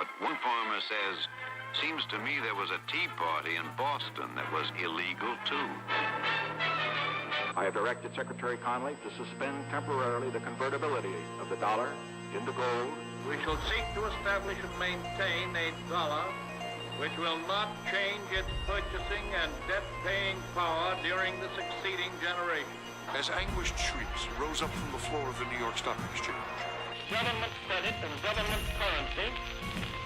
But one farmer says, seems to me there was a tea party in Boston that was illegal too. I have directed Secretary Connally to suspend temporarily the convertibility of the dollar into gold. We shall seek to establish and maintain a dollar which will not change its purchasing and debt-paying power during the succeeding generation. As anguished shrieks rose up from the floor of the New York Stock Exchange. Government credit and government currency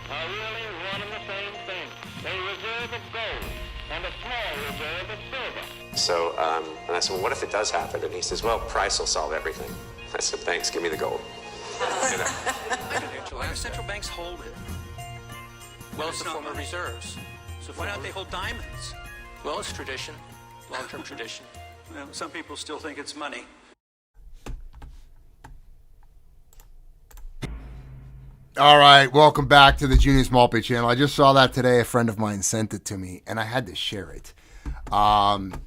are really one and the same thing. A reserve of gold and a small reserve of silver. So, and I said, well, what if it does happen? And he says, well, price will solve everything. I said, thanks, give me the gold. You know? Why do central banks hold it? Well, it's a form of reserves. So why don't they hold diamonds? Well, it's tradition, long-term tradition. Well, some people still think it's money. All right, welcome back to the Junius Maltby Channel. I just saw that today. A friend of mine sent it to me, and I had to share it.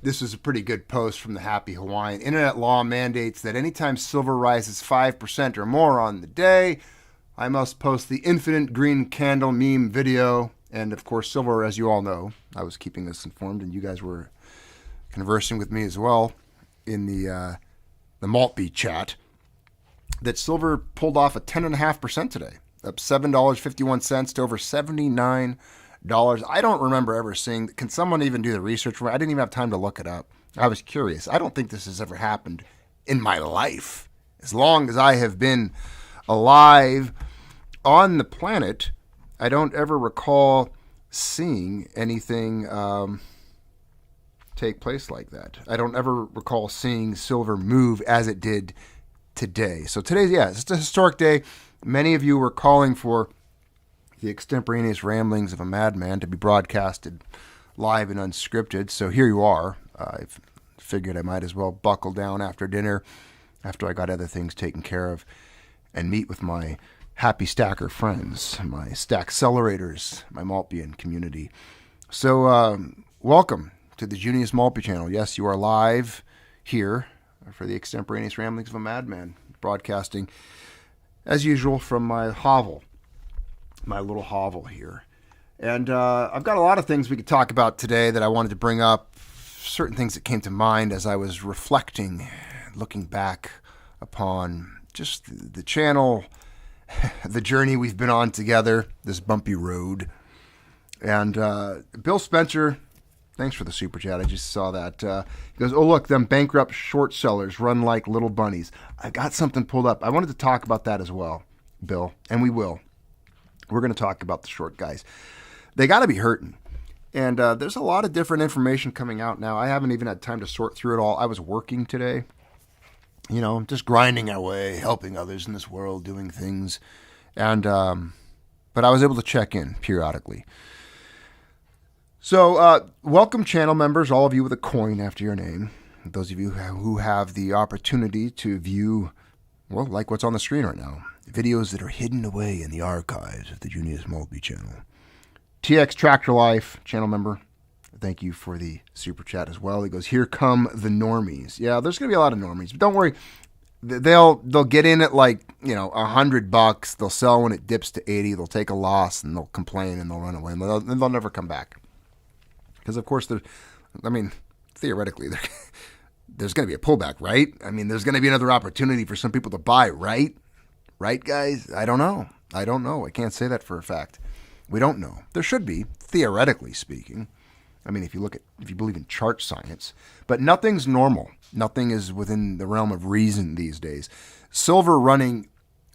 This is a pretty good post from the Happy Hawaiian. Internet law mandates that anytime silver rises 5% or more on the day, I must post the infinite green candle meme video. And, of course, silver, as you all know, I was keeping this informed, and you guys were conversing with me as well in the Maltby chat, that silver pulled off a 10.5% today. Up $7.51 to over $79. I don't remember ever seeing. Can someone even do the research for me? I didn't even have time to look it up. I was curious. I don't think this has ever happened in my life. As long as I have been alive on the planet, I don't ever recall seeing anything take place like that. I don't ever recall seeing silver move as it did today. So today's, it's a historic day. Many of you were calling for the extemporaneous ramblings of a madman to be broadcasted live and unscripted. So here you are. I figured I might as well buckle down after dinner, after I got other things taken care of, and meet with my happy stacker friends, my stack accelerators, my Maltbyan community. So welcome to the Junius Maltby Channel. Yes, you are live here for the extemporaneous ramblings of a madman, broadcasting as usual from my hovel, my little hovel here. And I've got a lot of things we could talk about today that I wanted to bring up, certain things that came to mind as I was reflecting, looking back upon just the channel, the journey we've been on together, this bumpy road. And Bill Spencer, thanks for the super chat. I just saw that. He goes, oh, look, them bankrupt short sellers run like little bunnies. I got something pulled up. I wanted to talk about that as well, Bill, and we will. We're going to talk about the short guys. They got to be hurting. And there's a lot of different information coming out now. I haven't even had time to sort through it all. I was working today, just grinding our way, helping others in this world, doing things. And but I was able to check in periodically. So welcome channel members, all of you with a coin after your name. Those of you who have the opportunity to view, well, like what's on the screen right now, videos that are hidden away in the archives of the Junius Maltby Channel. TX Tractor Life, channel member, thank you for the super chat as well. He goes, here come the normies. Yeah, there's going to be a lot of normies, but don't worry. They'll get in at like, $100. They'll sell when it dips to 80. They'll take a loss and they'll complain and they'll run away and they'll never come back. Because, of course, theoretically, there's going to be a pullback, right? I mean, there's going to be another opportunity for some people to buy, right? Right, guys? I don't know. I can't say that for a fact. We don't know. There should be, theoretically speaking. I mean, if you believe in chart science. But nothing's normal. Nothing is within the realm of reason these days. Silver running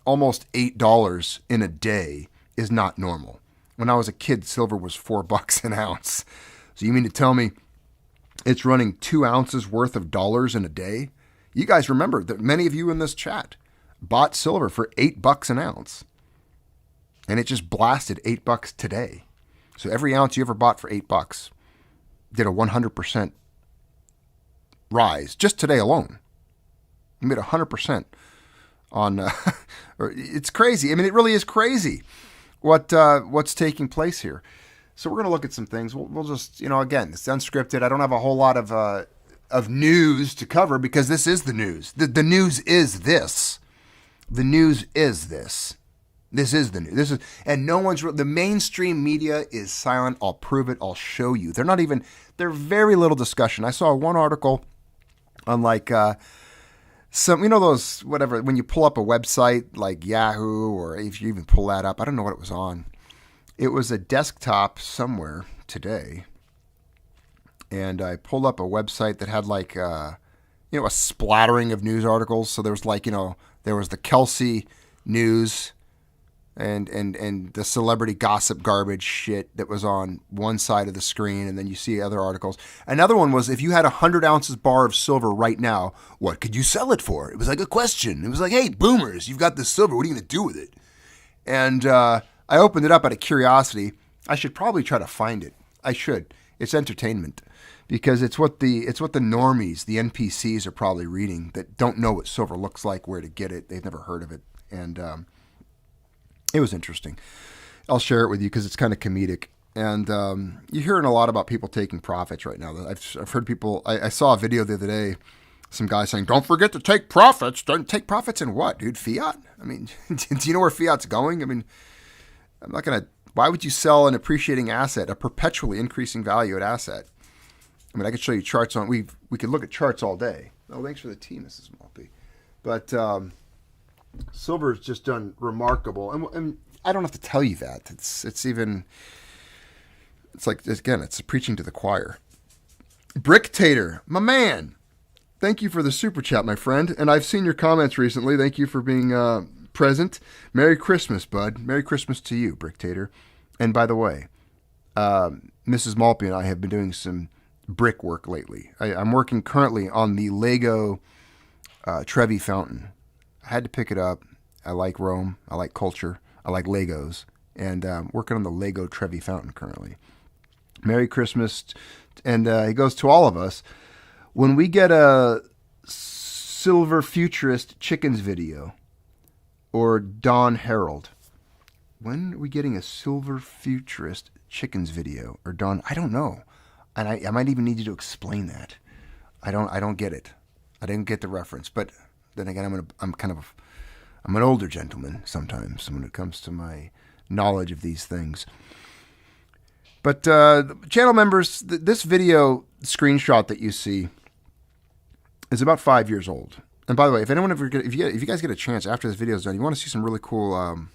almost $8 in a day is not normal. When I was a kid, silver was $4 an ounce. So you mean to tell me it's running 2 ounces worth of dollars in a day? You guys remember that many of you in this chat bought silver for $8 an ounce. And it just blasted $8 today. So every ounce you ever bought for $8 did a 100% rise just today alone. You made 100% on, it's crazy. I mean, it really is crazy what's taking place here. So we're going to look at some things. We'll just, again, it's unscripted. I don't have a whole lot of news to cover because this is the news. The news is this. The news is this. This is the news. And no one's, the mainstream media is silent. I'll prove it. I'll show you. There's very little discussion. I saw one article on like, some, those, whatever, when you pull up a website like Yahoo, or if you even pull that up, I don't know what it was on. It was a desktop somewhere today. And I pulled up a website that had like, a splattering of news articles. So there was like, there was the Kelsey news and the celebrity gossip garbage shit that was on one side of the screen. And then you see other articles. Another one was, if you had 100 ounces bar of silver right now, what could you sell it for? It was like a question. It was like, hey, boomers, you've got this silver. What are you going to do with it? And I opened it up out of curiosity. I should probably try to find it. I should. It's entertainment. Because it's what the normies, the NPCs, are probably reading that don't know what silver looks like, where to get it. They've never heard of it. And it was interesting. I'll share it with you because it's kind of comedic. And you're hearing a lot about people taking profits right now. I've heard people, I saw a video the other day, some guy saying, don't forget to take profits. Don't take profits in what, dude? Fiat? I mean, do you know where fiat's going? I mean, I'm not going to, why would you sell an appreciating asset, a perpetually increasing value asset? I mean, I could show you charts on, we could look at charts all day. Oh, thanks for the tea, Mrs. Maltby. But silver's just done remarkable. And I don't have to tell you that. It's like, again, it's preaching to the choir. Bricktator, my man. Thank you for the super chat, my friend. And I've seen your comments recently. Thank you for being present. Merry Christmas, bud. Merry Christmas to you, Bricktator. And by the way, Mrs. Maltby and I have been doing some brickwork lately. I'm working currently on the Lego Trevi fountain. I had to pick it up. I like Rome. I like culture. I like Legos. And working on the Lego Trevi fountain currently. Merry Christmas. And he goes to all of us. When we get a Silver Futurist Chickens video or Dawn Herald, when are we getting a Silver Futurist Chickens video or Dawn? I don't know. And I might even need you to explain that. I don't get it. I didn't get the reference. But then again, I'm an older gentleman sometimes when it comes to my knowledge of these things. But channel members, this video screenshot that you see is about 5 years old. And by the way, if you guys get a chance after this video is done, you want to see some really cool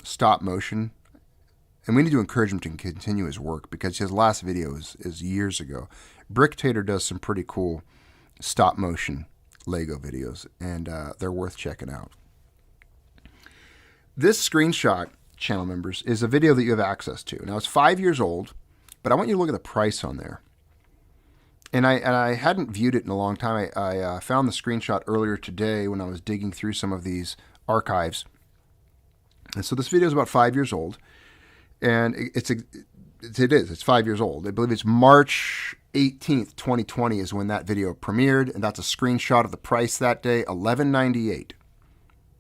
stop motion. And we need to encourage him to continue his work because his last video is years ago. Bricktator does some pretty cool stop motion Lego videos, and they're worth checking out. This screenshot, channel members, is a video that you have access to. Now, it's 5 years old, but I want you to look at the price on there. And I hadn't viewed it in a long time. I found the screenshot earlier today when I was digging through some of these archives. And so this video is about 5 years old. And it's 5 years old. I believe it's March 18th, 2020 is when that video premiered. And that's a screenshot of the price that day, $11.98.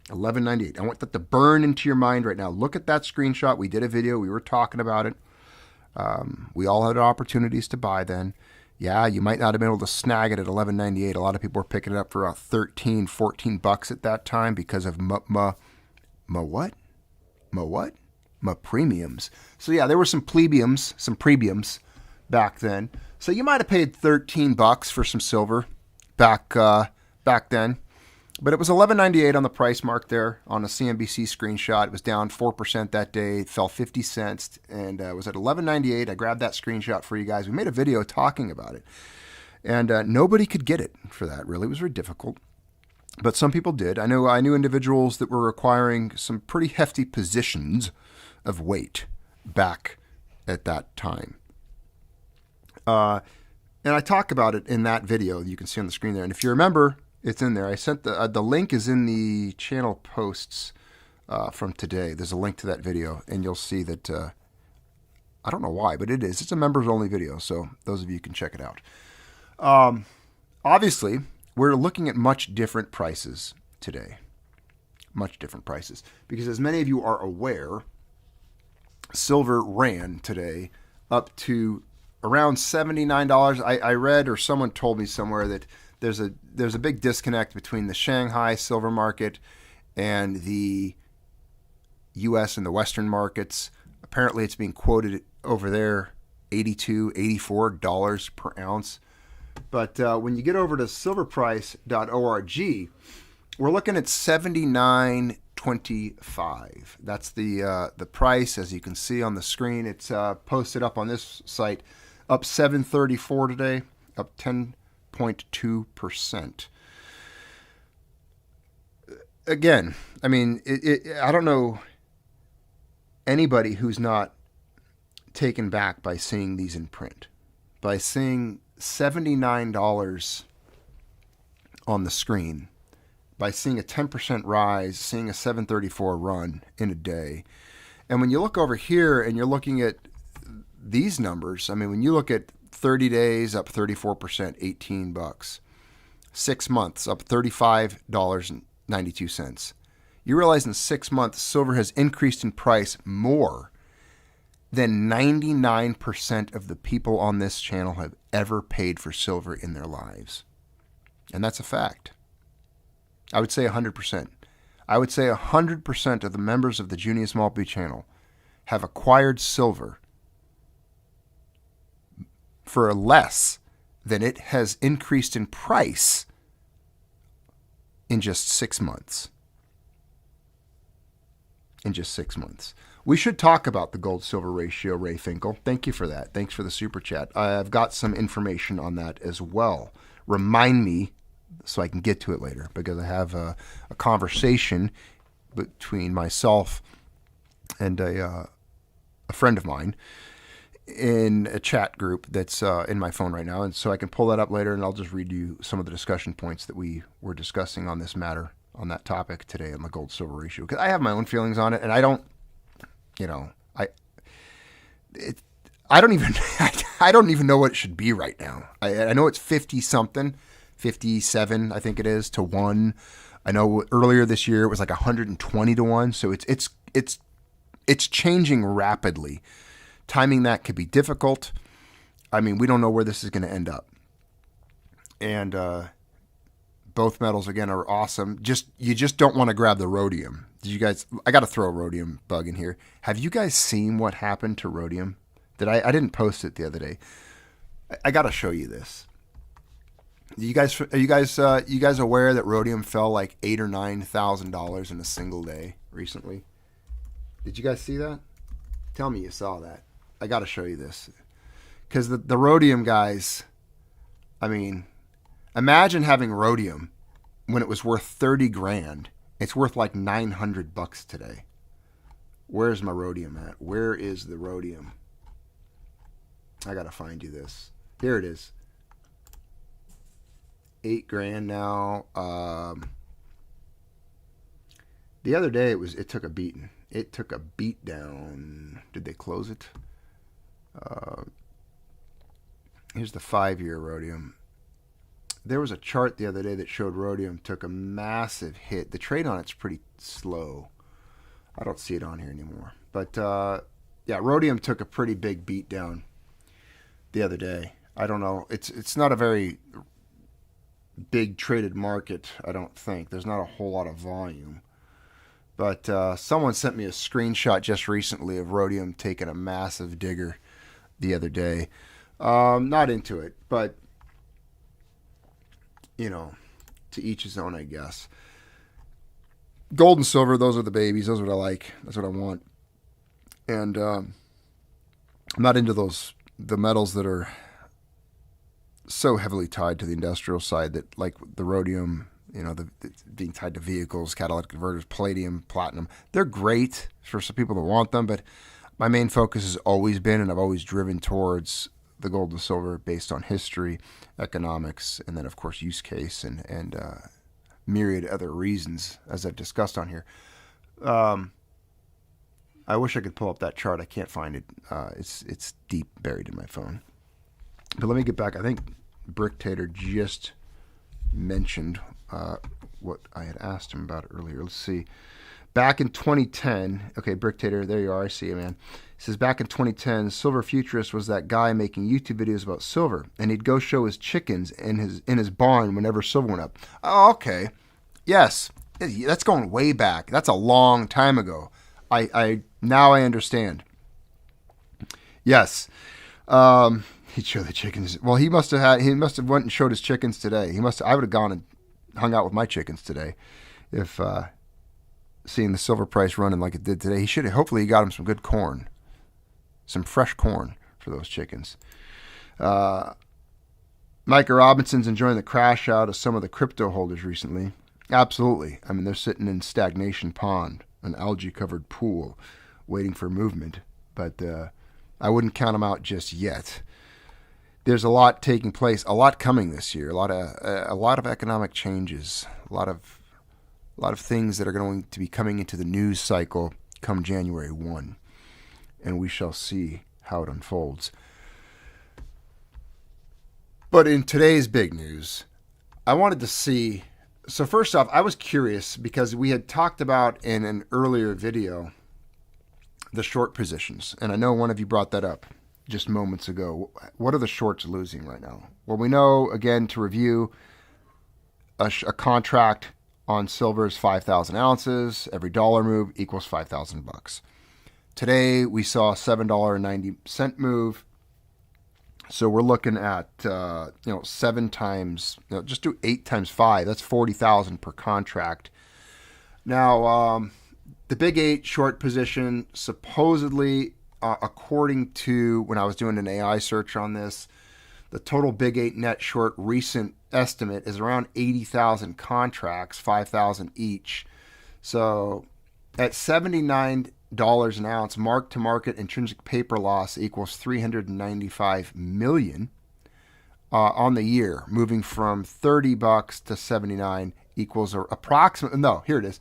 $11.98. I want that to burn into your mind right now. Look at that screenshot. We did a video. We were talking about it. We all had opportunities to buy then. Yeah, you might not have been able to snag it at $11.98. A lot of people were picking it up for $13, $14 at that time because of premiums. So yeah, there were some premiums back then. So you might have paid $13 for some silver back then. But it was $11.98 on the price mark there on a CNBC screenshot. It was down 4% that day. It fell 50 cents and it was at $11.98. I grabbed that screenshot for you guys. We made a video talking about it. And nobody could get it for that, really. It was very difficult. But some people did. I knew individuals that were acquiring some pretty hefty positions of weight back at that time. And I talk about it in that video you can see on the screen there. And if you remember, it's in there. I sent the link is in the channel posts from today. There's a link to that video, and you'll see that, I don't know why, but it is. It's a members-only video, so those of you can check it out. Obviously, we're looking at much different prices today. Much different prices. Because as many of you are aware, silver ran today up to around $79. I read, or someone told me somewhere, that there's a big disconnect between the Shanghai silver market and the U.S. and the Western markets. Apparently it's being quoted over there $82, $84 per ounce. But when you get over to silverprice.org, we're looking at $79.25. That's the price, as you can see on the screen. It's posted up on this site, up 734 today, up 10.2%. Again, I mean, I don't know anybody who's not taken back by seeing these in print, by seeing $79 on the screen, by seeing a 10% rise, seeing a 734 run in a day. And when you look over here and you're looking at these numbers, I mean, when you look at 30 days up 34%, $18, 6 months up $35.92. You realize in 6 months, silver has increased in price more than 99% of the people on this channel have ever paid for silver in their lives. And that's a fact. I would say 100%. I would say 100% of the members of the Junius Maltby Channel have acquired silver for less than it has increased in price in just 6 months. In just 6 months. We should talk about the gold-silver ratio, Ray Finkel. Thank you for that. Thanks for the super chat. I've got some information on that as well. Remind me so I can get to it later, because I have a conversation between myself and a friend of mine in a chat group that's in my phone right now. And so I can pull that up later, and I'll just read you some of the discussion points that we were discussing on this matter, on that topic today, on the gold-silver ratio. Because I have my own feelings on it, and I don't, I don't even I don't even know what it should be right now. I know it's 50-something, 57, I think it is, to 1. I know earlier this year it was like 120 to 1. So it's changing rapidly. Timing that could be difficult. I mean, we don't know where this is going to end up. And both metals again are awesome. You just don't want to grab the rhodium. Did you guys? I got to throw a rhodium bug in here. Have you guys seen what happened to rhodium? I didn't post it the other day. I got to show you this. Are you guys aware that rhodium fell like $8,000 or $9,000 in a single day recently? Did you guys see that? Tell me you saw that. I got to show you this, because the rhodium guys. I mean, imagine having rhodium when it was worth 30 grand. It's worth like $900 today. Where's my rhodium at? Where is the rhodium? I got to find you this. Here it is. 8 grand now. The other day it took a beating. It took a beat down. Did they close it? Here's the 5-year rhodium. There was a chart the other day that showed rhodium took a massive hit. The trade on it's pretty slow. I don't see it on here anymore. But yeah, rhodium took a pretty big beat down the other day. I don't know. It's not a very big traded market, I don't think. There's not a whole lot of volume. But someone sent me a screenshot just recently of rhodium taking a massive digger the other day. Not into it, but to each his own, I guess. Gold and silver, those are the babies. Those are what I like. That's what I want. And I'm not into the metals that are so heavily tied to the industrial side, that like the rhodium, being tied to vehicles, catalytic converters, palladium, platinum. They're great for some people that want them, but my main focus has always been, and I've always driven towards, the gold and silver based on history, economics, and then of course use case and myriad other reasons, as I've discussed on here. I wish I could pull up that chart. I can't find it. It's deep buried in my phone. But let me get back. I think Bricktator just mentioned what I had asked him about earlier. Let's see. Back in 2010, okay, Bricktator, there you are. I see you, man. He says, back in 2010, Silver Futurist was that guy making YouTube videos about silver, and he'd go show his chickens in his barn whenever silver went up. Oh, okay. Yes, that's going way back. That's a long time ago. I now I understand. Yes. He'd show the chickens. Well, he must have went and showed his chickens today. I would have gone and hung out with my chickens today if seeing the silver price running like it did today. Hopefully he got him some good corn. Some fresh corn for those chickens. Micah Robinson's enjoying the crash out of some of the crypto holders recently. Absolutely. I mean, they're sitting in stagnation pond, an algae-covered pool, waiting for movement. But I wouldn't count them out just yet. There's a lot taking place, a lot coming this year, a lot of economic changes, a lot of things that are going to be coming into the news cycle come January 1, and we shall see how it unfolds. But in today's big news, I wanted to see. So first off, I was curious because we had talked about in an earlier video the short positions, and I know one of you brought that up just moments ago. What are the shorts losing right now? Well, we know, again, to review, a contract on silver is 5,000 ounces. Every dollar move equals $5,000. Today, we saw a $7.90 move. So we're looking at, 7 times, just do 8 times 5. That's 40,000 per contract. Now, the Big 8 short position, supposedly, according to when I was doing an AI search on this, the total Big 8 net short recent estimate is around 80,000 contracts, 5,000 each. So at $79 an ounce, mark-to-market intrinsic paper loss equals $395 million on the year, moving from $30 to $79 equals approximately, no, here it is,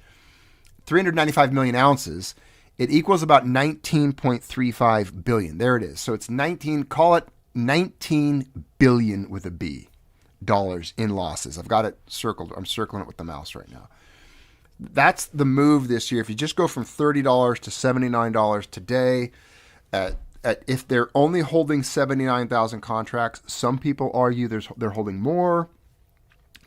395 million ounces. It equals about 19.35 billion. There it is. So it's 19 billion with a B dollars in losses. I've got it circled. I'm circling it with the mouse right now. That's the move this year. If you just go from $30 to $79 today, if they're only holding 79,000 contracts, some people argue they're holding more.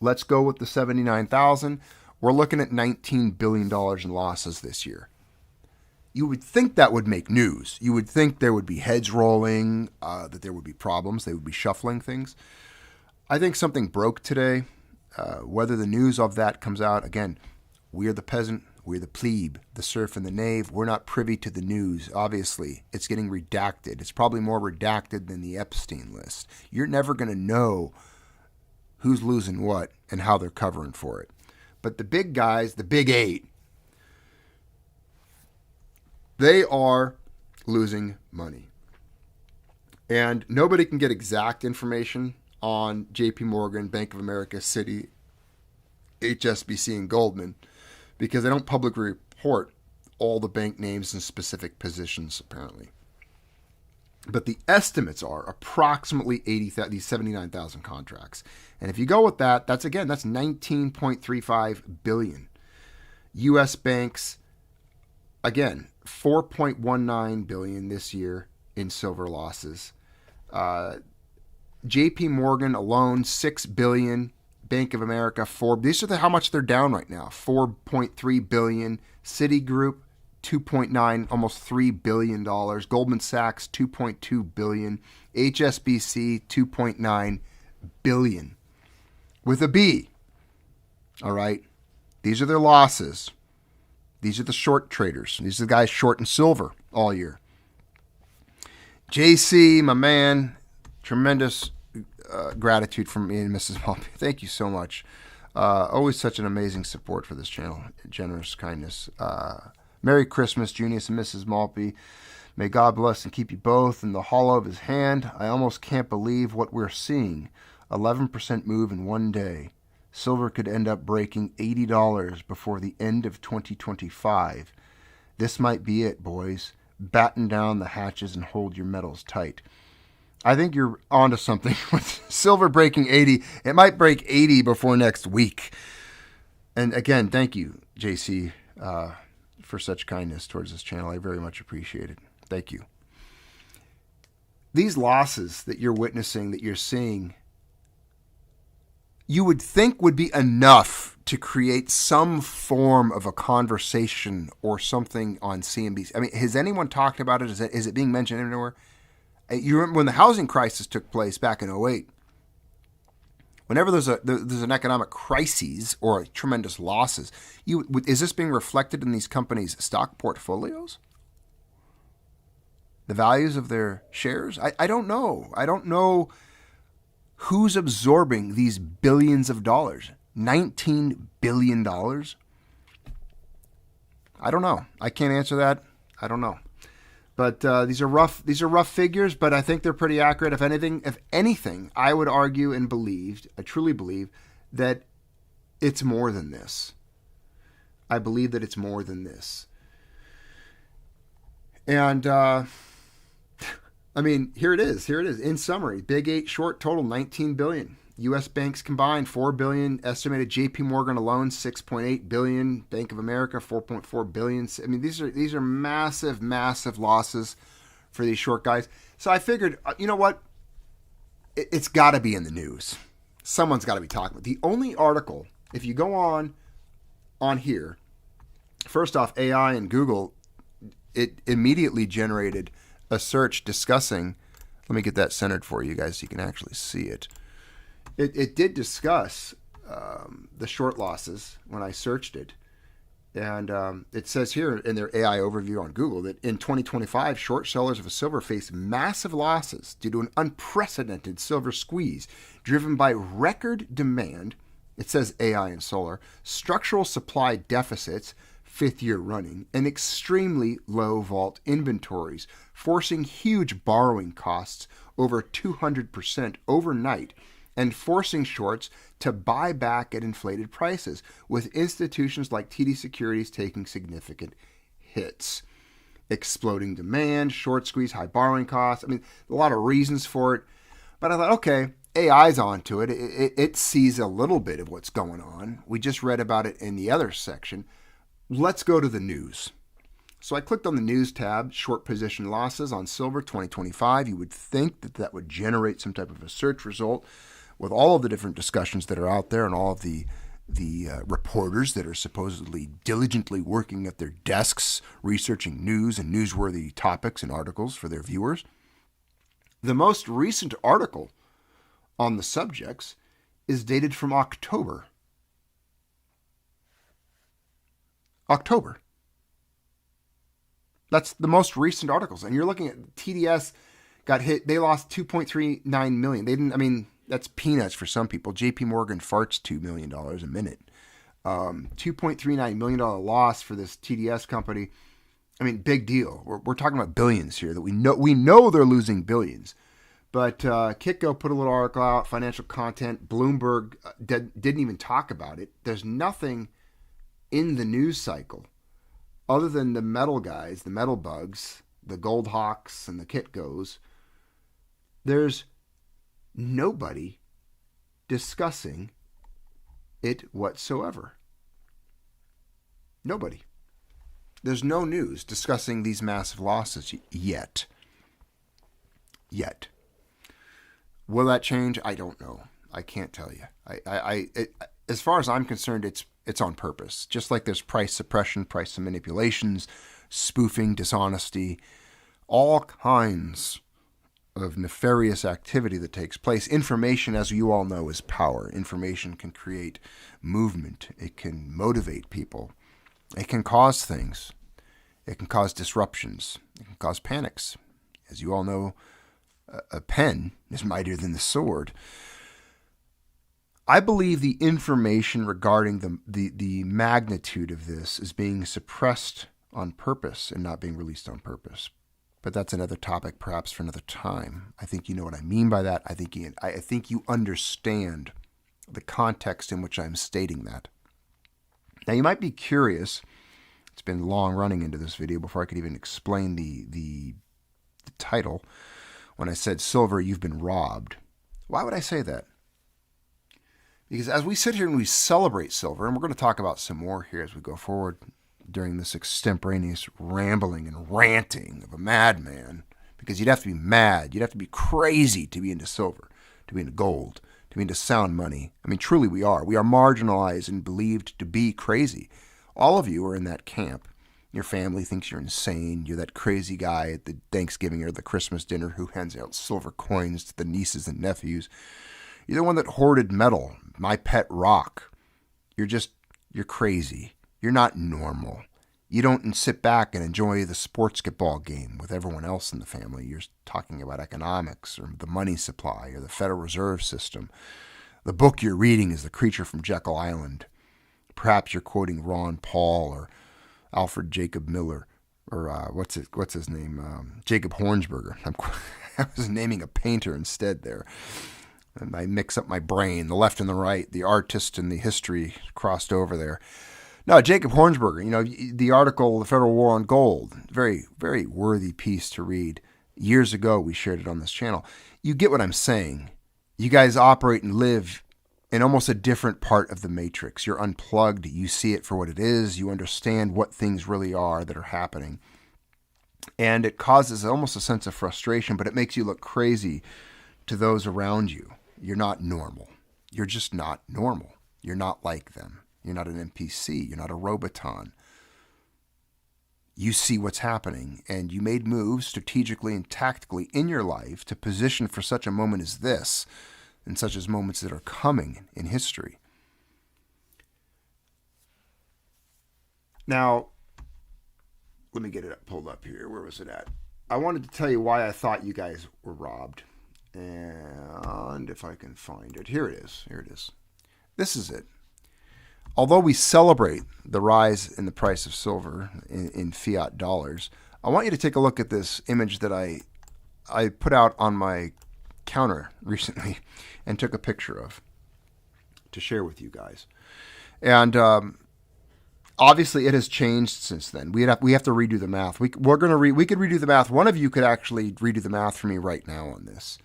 Let's go with the 79,000. We're looking at $19 billion in losses this year. You would think that would make news. You would think there would be heads rolling, that there would be problems. They would be shuffling things. I think something broke today. Whether the news of that comes out, again, we're the peasant, we're the plebe, the serf and the knave. We're not privy to the news. Obviously, it's getting redacted. It's probably more redacted than the Epstein list. You're never going to know who's losing what and how they're covering for it. But the big guys, the Big 8, they are losing money. And nobody can get exact information on JP Morgan, Bank of America, Citi, HSBC, and Goldman because they don't publicly report all the bank names and specific positions, apparently. But the estimates are approximately 79,000 contracts. And if you go with that, that's 19.35 billion. U.S. banks, again, 4.19 billion this year in silver losses. JP Morgan alone, 6 billion. Bank of America, 4. These are how much they're down right now. 4.3 billion. Citigroup, 2.9, almost $3 billion. Goldman Sachs, 2.2 billion. HSBC, 2.9 billion. With a B. All right. These are their losses. These are the short traders. These are the guys short in silver all year. JC, my man, tremendous gratitude from me and Mrs. Maltby. Thank you so much. Always such an amazing support for this channel. Generous kindness. Merry Christmas, Junius and Mrs. Maltby. May God bless and keep you both in the hollow of his hand. I almost can't believe what we're seeing. 11% move in one day. Silver could end up breaking $80 before the end of 2025. This might be it, boys. Batten down the hatches and hold your metals tight. I think you're onto something with silver breaking 80. It might break 80 before next week. And again, thank you, JC, for such kindness towards this channel. I very much appreciate it. Thank you. These losses that you're witnessing, that you're seeing, you would think would be enough to create some form of a conversation or something on CNBC. I mean, has anyone talked about it? Is it being mentioned anywhere? You remember when the housing crisis took place back in '08? Whenever there's an economic crisis or tremendous losses, is this being reflected in these companies' stock portfolios? The values of their shares? I don't know. I don't know who's absorbing these billions of dollars. $19 billion? I don't know. I can't answer that. I don't know. But these are rough figures, but I think they're pretty accurate. If anything, I would argue and I truly believe that it's more than this. I believe that it's more than this. And I mean, here it is. In summary, Big 8 short total $19 billion. U.S. banks combined $4 billion. Estimated J.P. Morgan alone $6.8 billion. Bank of America $4.4 billion. I mean, these are massive, massive losses for these short guys. So I figured, you know what? It's got to be in the news. Someone's got to be talking about it. The only article, if you go on here, first off, AI and Google, it immediately generated a search discussing. Let me get that centered for you guys so you can actually see it. It did discuss the short losses when I searched it. And it says here in their AI overview on Google that in 2025, short sellers of silver faced massive losses due to an unprecedented silver squeeze driven by record demand. It says AI and solar, structural supply deficits, 5th year running, and extremely low vault inventories, forcing huge borrowing costs over 200% overnight and forcing shorts to buy back at inflated prices, with institutions like TD Securities taking significant hits. Exploding demand, short squeeze, high borrowing costs. I mean, a lot of reasons for it. But I thought, okay, AI's onto it. It sees a little bit of what's going on. We just read about it in the other section. Let's go to the news. So I clicked on the news tab, short position losses on silver 2025. You would think that would generate some type of a search result with all of the different discussions that are out there and all of the reporters that are supposedly diligently working at their desks, researching news and newsworthy topics and articles for their viewers. The most recent article on the subjects is dated from October. That's the most recent articles. And you're looking at TDS got hit. They lost 2.39 million. That's peanuts for some people. JP Morgan farts $2 million a minute. $2.39 million loss for this TDS company. I mean, big deal. We're talking about billions here that we know they're losing billions. But Kitco put a little article out, financial content. Bloomberg didn't even talk about it. There's nothing in the news cycle other than the metal guys, the metal bugs, the Gold Hawks, and the Kitcos. There's nobody discussing it whatsoever. Nobody. There's no news discussing these massive losses yet. Will that change? I don't know. I can't tell you. As far as I'm concerned, it's on purpose. Just like there's price suppression, price manipulations, spoofing, dishonesty, all kinds of nefarious activity that takes place. Information, as you all know, is power. Information can create movement. It can motivate people. It can cause things. It can cause disruptions. It can cause panics. As you all know, a pen is mightier than the sword. I believe the information regarding the magnitude of this is being suppressed on purpose and not being released on purpose. But that's another topic, perhaps for another time. I think you know what I mean by that. I think you understand the context in which I'm stating that. Now, you might be curious. It's been long running into this video before I could even explain the title. When I said, silver, you've been robbed. Why would I say that? Because as we sit here and we celebrate silver, and we're going to talk about some more here as we go forward during this extemporaneous rambling and ranting of a madman, because you'd have to be mad, you'd have to be crazy to be into silver, to be into gold, to sound money. I mean, truly we are. We are marginalized and believed to be crazy. All of you are in that camp. Your family thinks you're insane. You're that crazy guy at the Thanksgiving or the Christmas dinner who hands out silver coins to the nieces and nephews. You're the one that hoarded metal, my pet rock. You're crazy. You're not normal. You don't sit back and enjoy the sportsball game with everyone else in the family. You're talking about economics or the money supply or the Federal Reserve System. The book you're reading is The Creature from Jekyll Island. Perhaps you're quoting Ron Paul or Alfred Jacob Miller or what's his name? Jacob Hornsberger. I was naming a painter instead there. And I mix up my brain, the left and the right, the artist and the history crossed over there. No, Jacob Hornsberger, the article, The Federal War on Gold, very, very worthy piece to read. Years ago, we shared it on this channel. You get what I'm saying. You guys operate and live in almost a different part of the matrix. You're unplugged. You see it for what it is. You understand what things really are that are happening. And it causes almost a sense of frustration, but it makes you look crazy to those around you. You're not normal. You're just not normal. You're not like them. You're not an NPC. You're not a Roboton. You see what's happening, and you made moves strategically and tactically in your life to position for such a moment as this, and such as moments that are coming in history. Now, let me get it pulled up here. Where was it at? I wanted to tell you why I thought you guys were robbed. And if I can find it. Here it is. Here it is. This is it. Although we celebrate the rise in the price of silver in fiat dollars, I want you to take a look at this image that I put out on my counter recently and took a picture of to share with you guys. And obviously it has changed since then. We have to redo the math. We could redo the math. One of you could actually redo the math for me right now on this.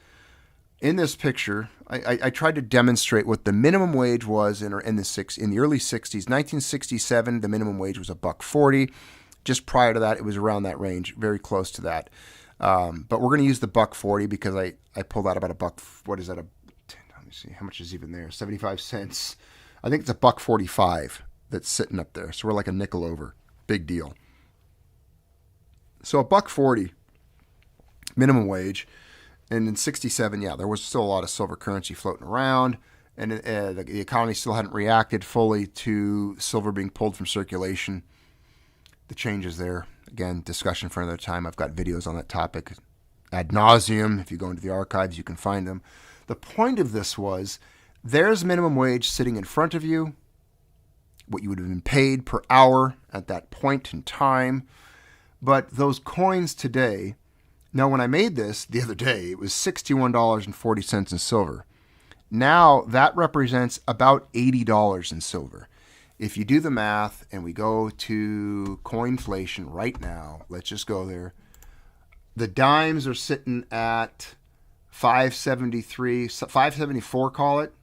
In this picture, I tried to demonstrate what the minimum wage was in the early 60s. 1967, the minimum wage was $1.40. Just prior to that, it was around that range, very close to that. But we're going to use the $1.40 because I pulled out about $1. What is that? Let me see. How much is even there? 75 cents. I think it's $1.45 that's sitting up there. So we're like a nickel over. Big deal. So $1.40 minimum wage. And in 67, there was still a lot of silver currency floating around, and the economy still hadn't reacted fully to silver being pulled from circulation. The changes there, again, discussion for another time. I've got videos on that topic ad nauseum. If you go into the archives, you can find them. The point of this was, there's minimum wage sitting in front of you, what you would have been paid per hour at that point in time. But those coins today, now, when I made this the other day, it was $61.40 in silver. Now, that represents about $80 in silver. If you do the math and we go to coinflation right now, let's just go there. The dimes are sitting at $5.74, call it.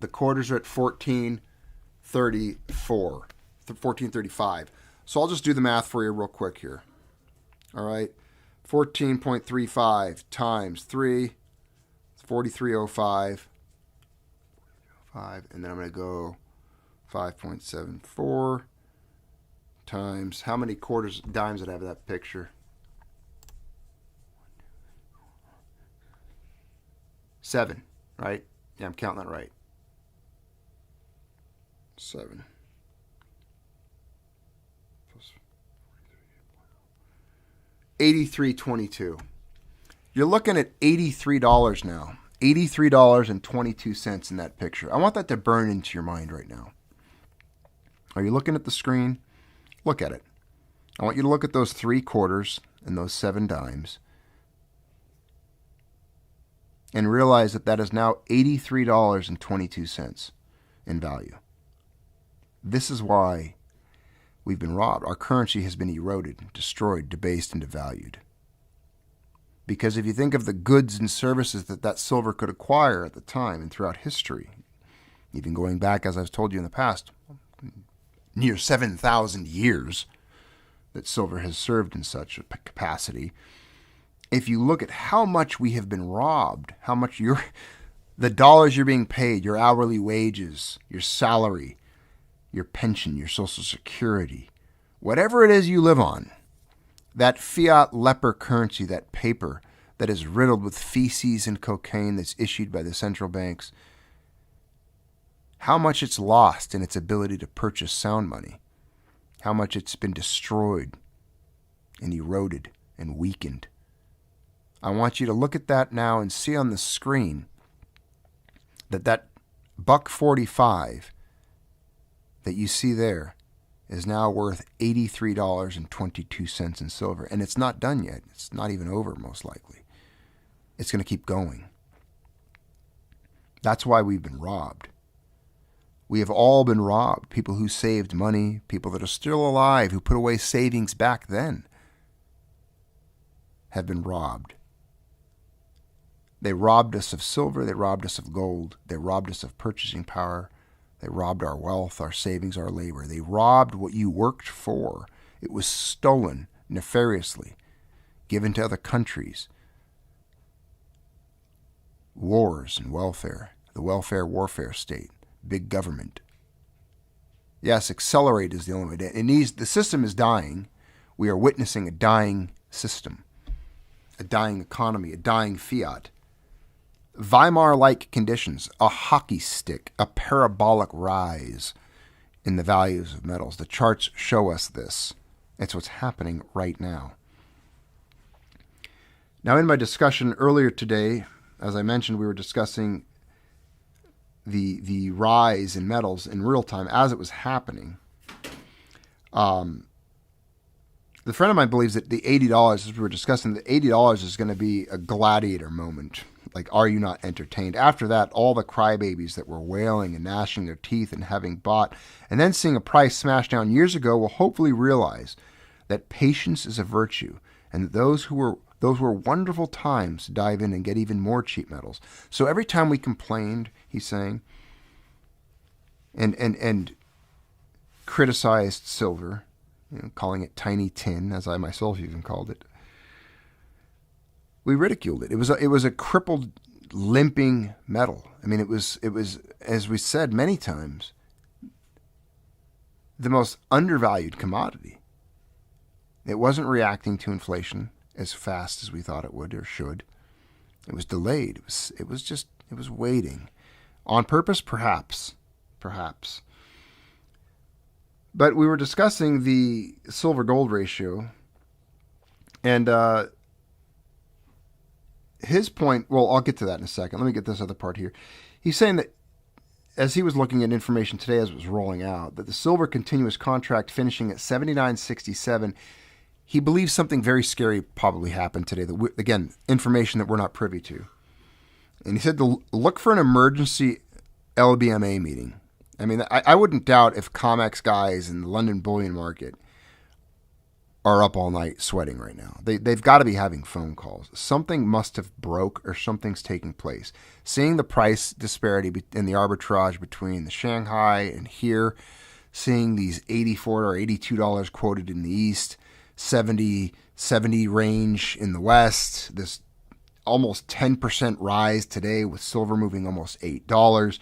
The quarters are at $14.35. So I'll just do the math for you real quick here. All right. 14.35 times 3, 43.05. And then I'm going to go 5.74 times, how many dimes did I have in that picture? 7, right? Yeah, I'm counting that right. 7. 83.22. You're looking at $83 now. $83.22 in that picture. I want that to burn into your mind right now. Are you looking at the screen? Look at it. I want you to look at those 3 quarters and those 7 dimes and realize that that is now $83.22 in value. This is why we've been robbed. Our currency has been eroded, destroyed, debased, and devalued. Because if you think of the goods and services that silver could acquire at the time and throughout history, even going back, as I've told you in the past, near 7,000 years that silver has served in such a capacity, if you look at how much we have been robbed, how much The dollars you're being paid, your hourly wages, your salary, your pension, your Social Security, whatever it is you live on, that fiat leper currency, that paper that is riddled with feces and cocaine that's issued by the central banks, how much it's lost in its ability to purchase sound money, how much it's been destroyed and eroded and weakened. I want you to look at that now and see on the screen that $1.45 that you see there is now worth $83.22 in silver. And it's not done yet. It's not even over, most likely. It's going to keep going. That's why we've been robbed. We have all been robbed. People who saved money, people that are still alive, who put away savings back then, have been robbed. They robbed us of silver. They robbed us of gold. They robbed us of purchasing power. They robbed our wealth, our savings, our labor. They robbed what you worked for. It was stolen nefariously, given to other countries. Wars and welfare, the welfare warfare state, big government. Yes, accelerate is the only way. The system is dying. We are witnessing a dying system, a dying economy, a dying fiat. Weimar-like conditions, a hockey stick, a parabolic rise in the values of metals. The charts show us this. It's what's happening right now. Now, in my discussion earlier today, as I mentioned, we were discussing the rise in metals in real time as it was happening. The friend of mine believes that the $80, as we were discussing, the $80 is going to be a gladiator moment. Like, are you not entertained? After that, all the crybabies that were wailing and gnashing their teeth and having bought and then seeing a price smash down years ago will hopefully realize that patience is a virtue and that those were wonderful times to dive in and get even more cheap metals. So every time we complained, he's saying, and criticized silver, calling it tiny tin, as I myself even called it, we ridiculed it. It was a crippled, limping metal. I mean, it was as we said many times, the most undervalued commodity. It wasn't reacting to inflation as fast as we thought it would or should. It was delayed. It was waiting, on purpose, perhaps. But we were discussing the silver-gold ratio, and his point, well, I'll get to that in a second. Let me get this other part here. He's saying that as he was looking at information today as it was rolling out, that the silver continuous contract finishing at 79.67, he believes something very scary probably happened today. That again, information that we're not privy to. And he said to look for an emergency LBMA meeting. I mean, I wouldn't doubt if COMEX guys in the London bullion market are up all night sweating right now. They've got to be having phone calls. Something must have broke or something's taking place. Seeing the price disparity in the arbitrage between the Shanghai and here, seeing these $84 or $82 quoted in the East, 70 range in the West, this almost 10% rise today with silver moving almost $8.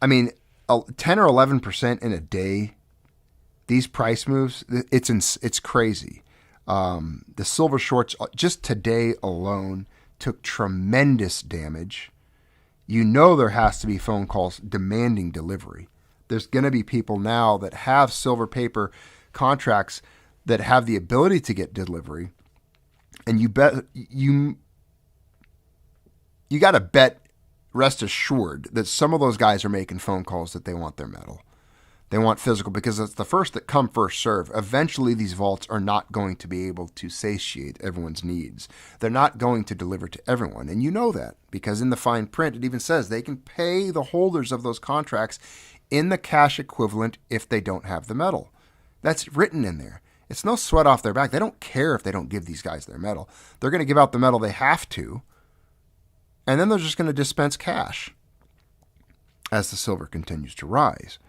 I mean, 10 or 11% in a day. These price moves, it's crazy. The silver shorts just today alone took tremendous damage. You know there has to be phone calls demanding delivery. There's going to be people now that have silver paper contracts that have the ability to get delivery, and you got to bet, rest assured, that some of those guys are making phone calls that they want their metal. They want physical because it's the first that come, first serve. Eventually, these vaults are not going to be able to satiate everyone's needs. They're not going to deliver to everyone. And you know that because in the fine print, it even says they can pay the holders of those contracts in the cash equivalent if they don't have the metal. That's written in there. It's no sweat off their back. They don't care if they don't give these guys their metal. They're going to give out the metal they have to, and then they're just going to dispense cash as the silver continues to rise.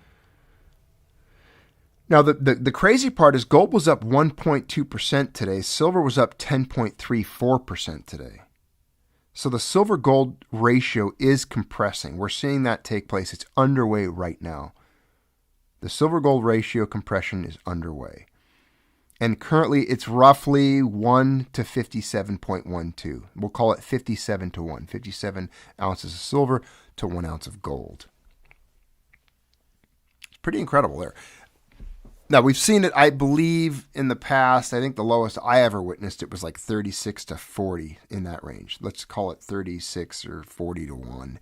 Now, the crazy part is gold was up 1.2% today. Silver was up 10.34% today. So the silver gold ratio is compressing. We're seeing that take place. It's underway right now. The silver gold ratio compression is underway. And currently it's roughly 1 to 57.12. We'll call it 57 to 1. 57 ounces of silver to 1 ounce of gold. It's pretty incredible there. Now, we've seen it, I believe, in the past. I think the lowest I ever witnessed it was like 36 to 40 in that range. Let's call it 36 or 40 to 1.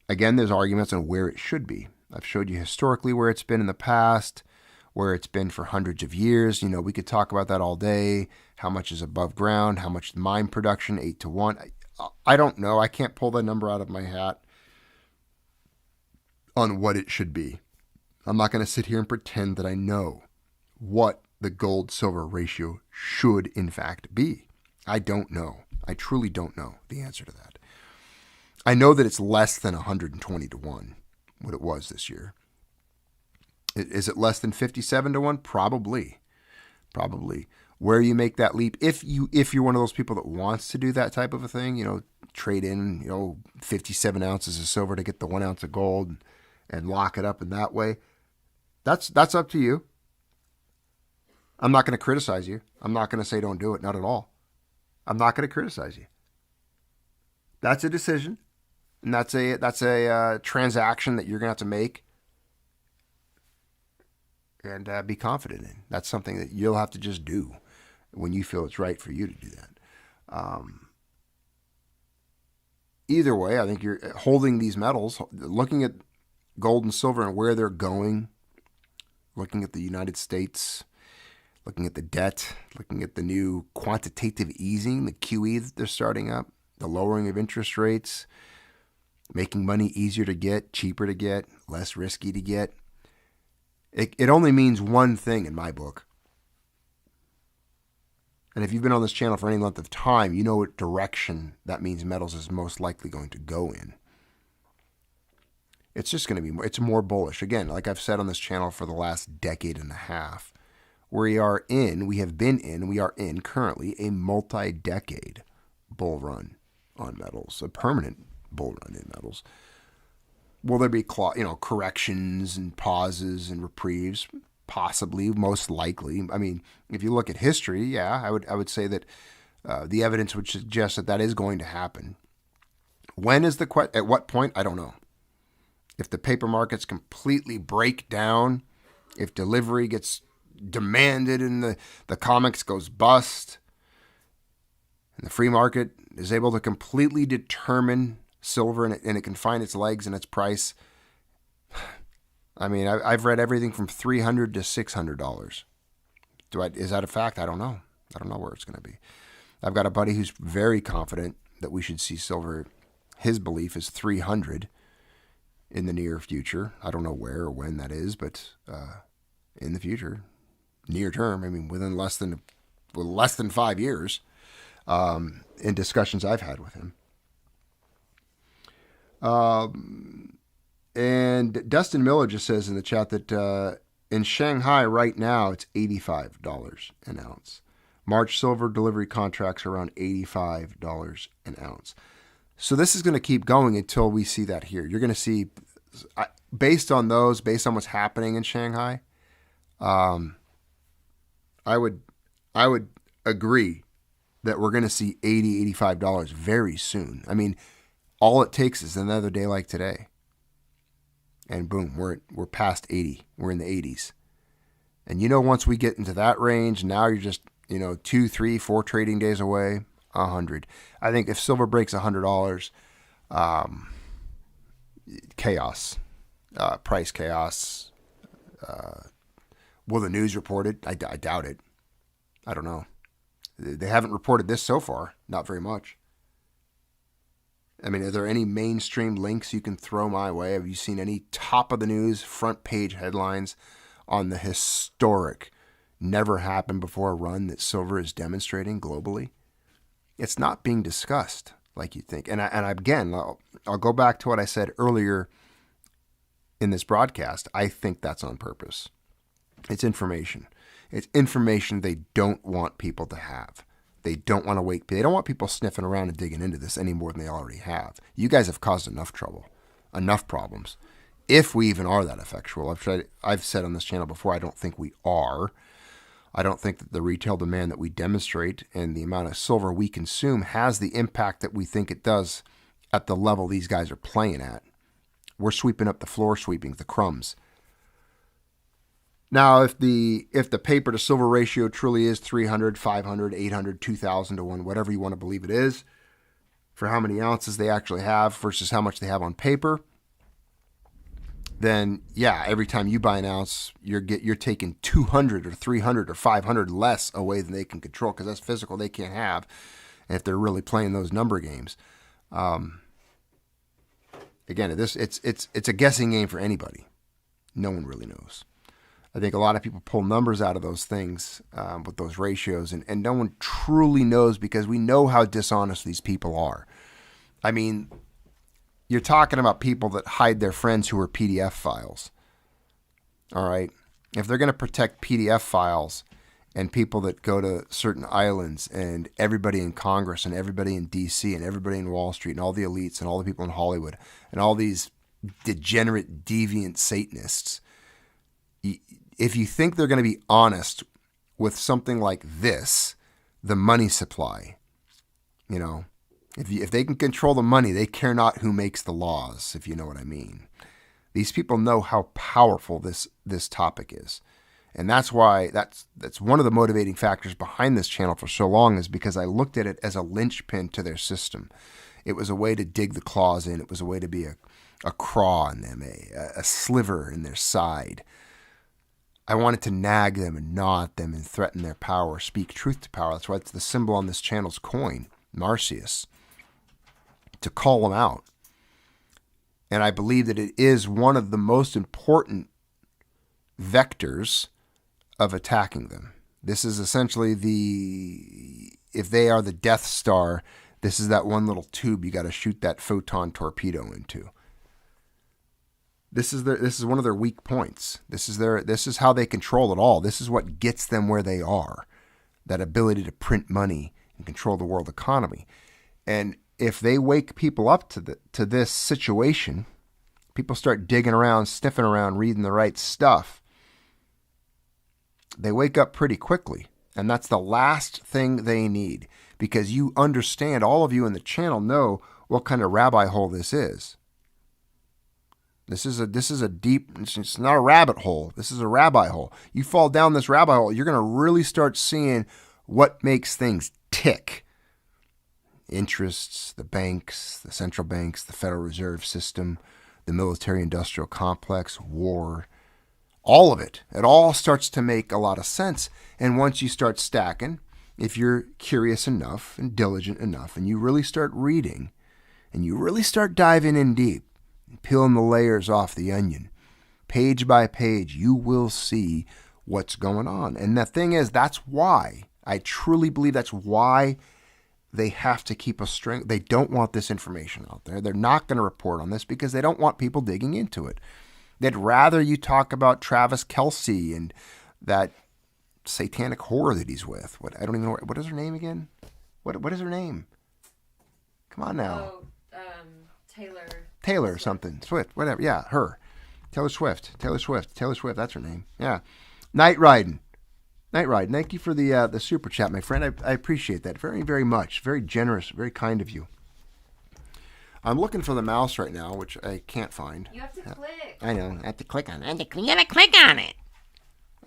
Again, there's arguments on where it should be. I've showed you historically where it's been in the past, where it's been for hundreds of years. You know, we could talk about that all day. How much is above ground? How much mine production? 8 to 1. I don't know. I can't pull the number out of my hat on what it should be. I'm not going to sit here and pretend that I know what the gold-silver ratio should in fact be. I don't know. I truly don't know the answer to that. I know that it's less than 120 to 1, what it was this year. Is it less than 57 to 1? Probably. Where you make that leap, if you're one of those people that wants to do that type of a thing, you know, trade in, you know, 57 ounces of silver to get the 1 ounce of gold and lock it up in that way, that's up to you. I'm not going to criticize you. I'm not going to say don't do it. Not at all. I'm not going to criticize you. That's a decision, and that's a transaction that you're going to have to make and be confident in. That's something that you'll have to just do when you feel it's right for you to do that. Either way, I think you're holding these metals, looking at gold and silver and where they're going, looking at the United States, looking at the debt, looking at the new quantitative easing, the QE that they're starting up, the lowering of interest rates, making money easier to get, cheaper to get, less risky to get. It only means one thing in my book. And if you've been on this channel for any length of time, you know what direction that means metals is most likely going to go in. It's just going to be it's more bullish. Again, like I've said on this channel for the last decade and a half, we are in currently a multi-decade bull run on metals, a permanent bull run in metals. Will there be corrections and pauses and reprieves? Possibly, most likely. I mean, if you look at history, yeah, I would say that the evidence would suggest that is going to happen. When is at what point? I don't know. If the paper markets completely break down, if delivery gets demanded and the comics goes bust, and the free market is able to completely determine silver and it can find its legs and its price. I mean, I've read everything from $300 to $600. Is that a fact? I don't know. I don't know where it's going to be. I've got a buddy who's very confident that we should see silver. His belief is $300 in the near future. I don't know where or when that is, but in the future, near term. I mean, within less than 5 years. In discussions I've had with him. And Dustin Miller just says in the chat that in Shanghai right now, it's $85 an ounce. March silver delivery contracts are around $85 an ounce. So this is going to keep going until we see that here. You're going to see, based on what's happening in Shanghai, I would agree that we're going to see $80, $85 very soon. I mean, all it takes is another day like today. And boom, we're past 80. We're in the 80s. And once we get into that range, now you're just, 2, 3, 4 trading days away, 100. I think if silver breaks $100, chaos, price chaos. Will the news report it? I doubt it. I don't know. They haven't reported this so far. Not very much. I mean, are there any mainstream links you can throw my way? Have you seen any top of the news, front page headlines on the historic, never happened before run that silver is demonstrating globally? It's not being discussed like you'd think. And again, I'll go back to what I said earlier in this broadcast. I think that's on purpose. It's information. It's information they don't want people to have. They don't want to wait. They don't want people sniffing around and digging into this any more than they already have. You guys have caused enough trouble, enough problems. If we even are that effectual. I've said on this channel before, I don't think we are. I don't think that the retail demand that we demonstrate and the amount of silver we consume has the impact that we think it does at the level these guys are playing at. We're sweeping up the floor sweepings, the crumbs. Now, if the paper to silver ratio truly is 300, 500, 800, 2,000 to 1, whatever you want to believe it is, for how many ounces they actually have versus how much they have on paper, then yeah, every time you buy an ounce, you're taking 200 or 300 or 500 less away than they can control, because that's physical they can't have if they're really playing those number games. Again, it's a guessing game for anybody. No one really knows. I think a lot of people pull numbers out of those things with those ratios, and no one truly knows, because we know how dishonest these people are. I mean, you're talking about people that hide their friends who are PDF files. All right? If they're going to protect PDF files and people that go to certain islands and everybody in Congress and everybody in D.C. and everybody in Wall Street and all the elites and all the people in Hollywood and all these degenerate, deviant Satanists, if you think they're going to be honest with something like this, the money supply, you know, if they can control the money, they care not who makes the laws, if you know what I mean. These people know how powerful this topic is. And that's why that's one of the motivating factors behind this channel for so long, is because I looked at it as a linchpin to their system. It was a way to dig the claws in. It was a way to be a craw in them, a sliver in their side. I wanted to nag them and gnaw at them and threaten their power, speak truth to power. That's why it's the symbol on this channel's coin, Marcius, to call them out. And I believe that it is one of the most important vectors of attacking them. This is essentially if they are the Death Star, this is that one little tube you got to shoot that photon torpedo into. This is one of their weak points. This is how they control it all. This is what gets them where they are. That ability to print money and control the world economy. And if they wake people up to this situation, people start digging around, sniffing around, reading the right stuff, they wake up pretty quickly. And that's the last thing they need, because you understand, all of you in the channel know what kind of rabbit hole this is. This is a deep, it's not a rabbit hole. This is a rabbit hole. You fall down this rabbit hole, you're going to really start seeing what makes things tick. Interests, the banks, the central banks, the Federal Reserve System, the military-industrial complex, war, all of it. It all starts to make a lot of sense. And once you start stacking, if you're curious enough and diligent enough, and you really start reading, and you really start diving in deep, peeling the layers off the onion, page by page, you will see what's going on. And the thing is, that's why, I truly believe that's why they have to keep a string. They don't want this information out there. They're not going to report on this because they don't want people digging into it. They'd rather you talk about Travis Kelce and that satanic whore that he's with. I don't even know. What is her name again? What is her name? Come on now. Taylor something. Swift, whatever. Yeah, her. Taylor Swift. That's her name. Yeah. Night Riding. Thank you for the super chat, my friend. I appreciate that very, very much. Very generous, very kind of you. I'm looking for the mouse right now, which I can't find. You have to click. I know. I have to click on it. You gotta click on it.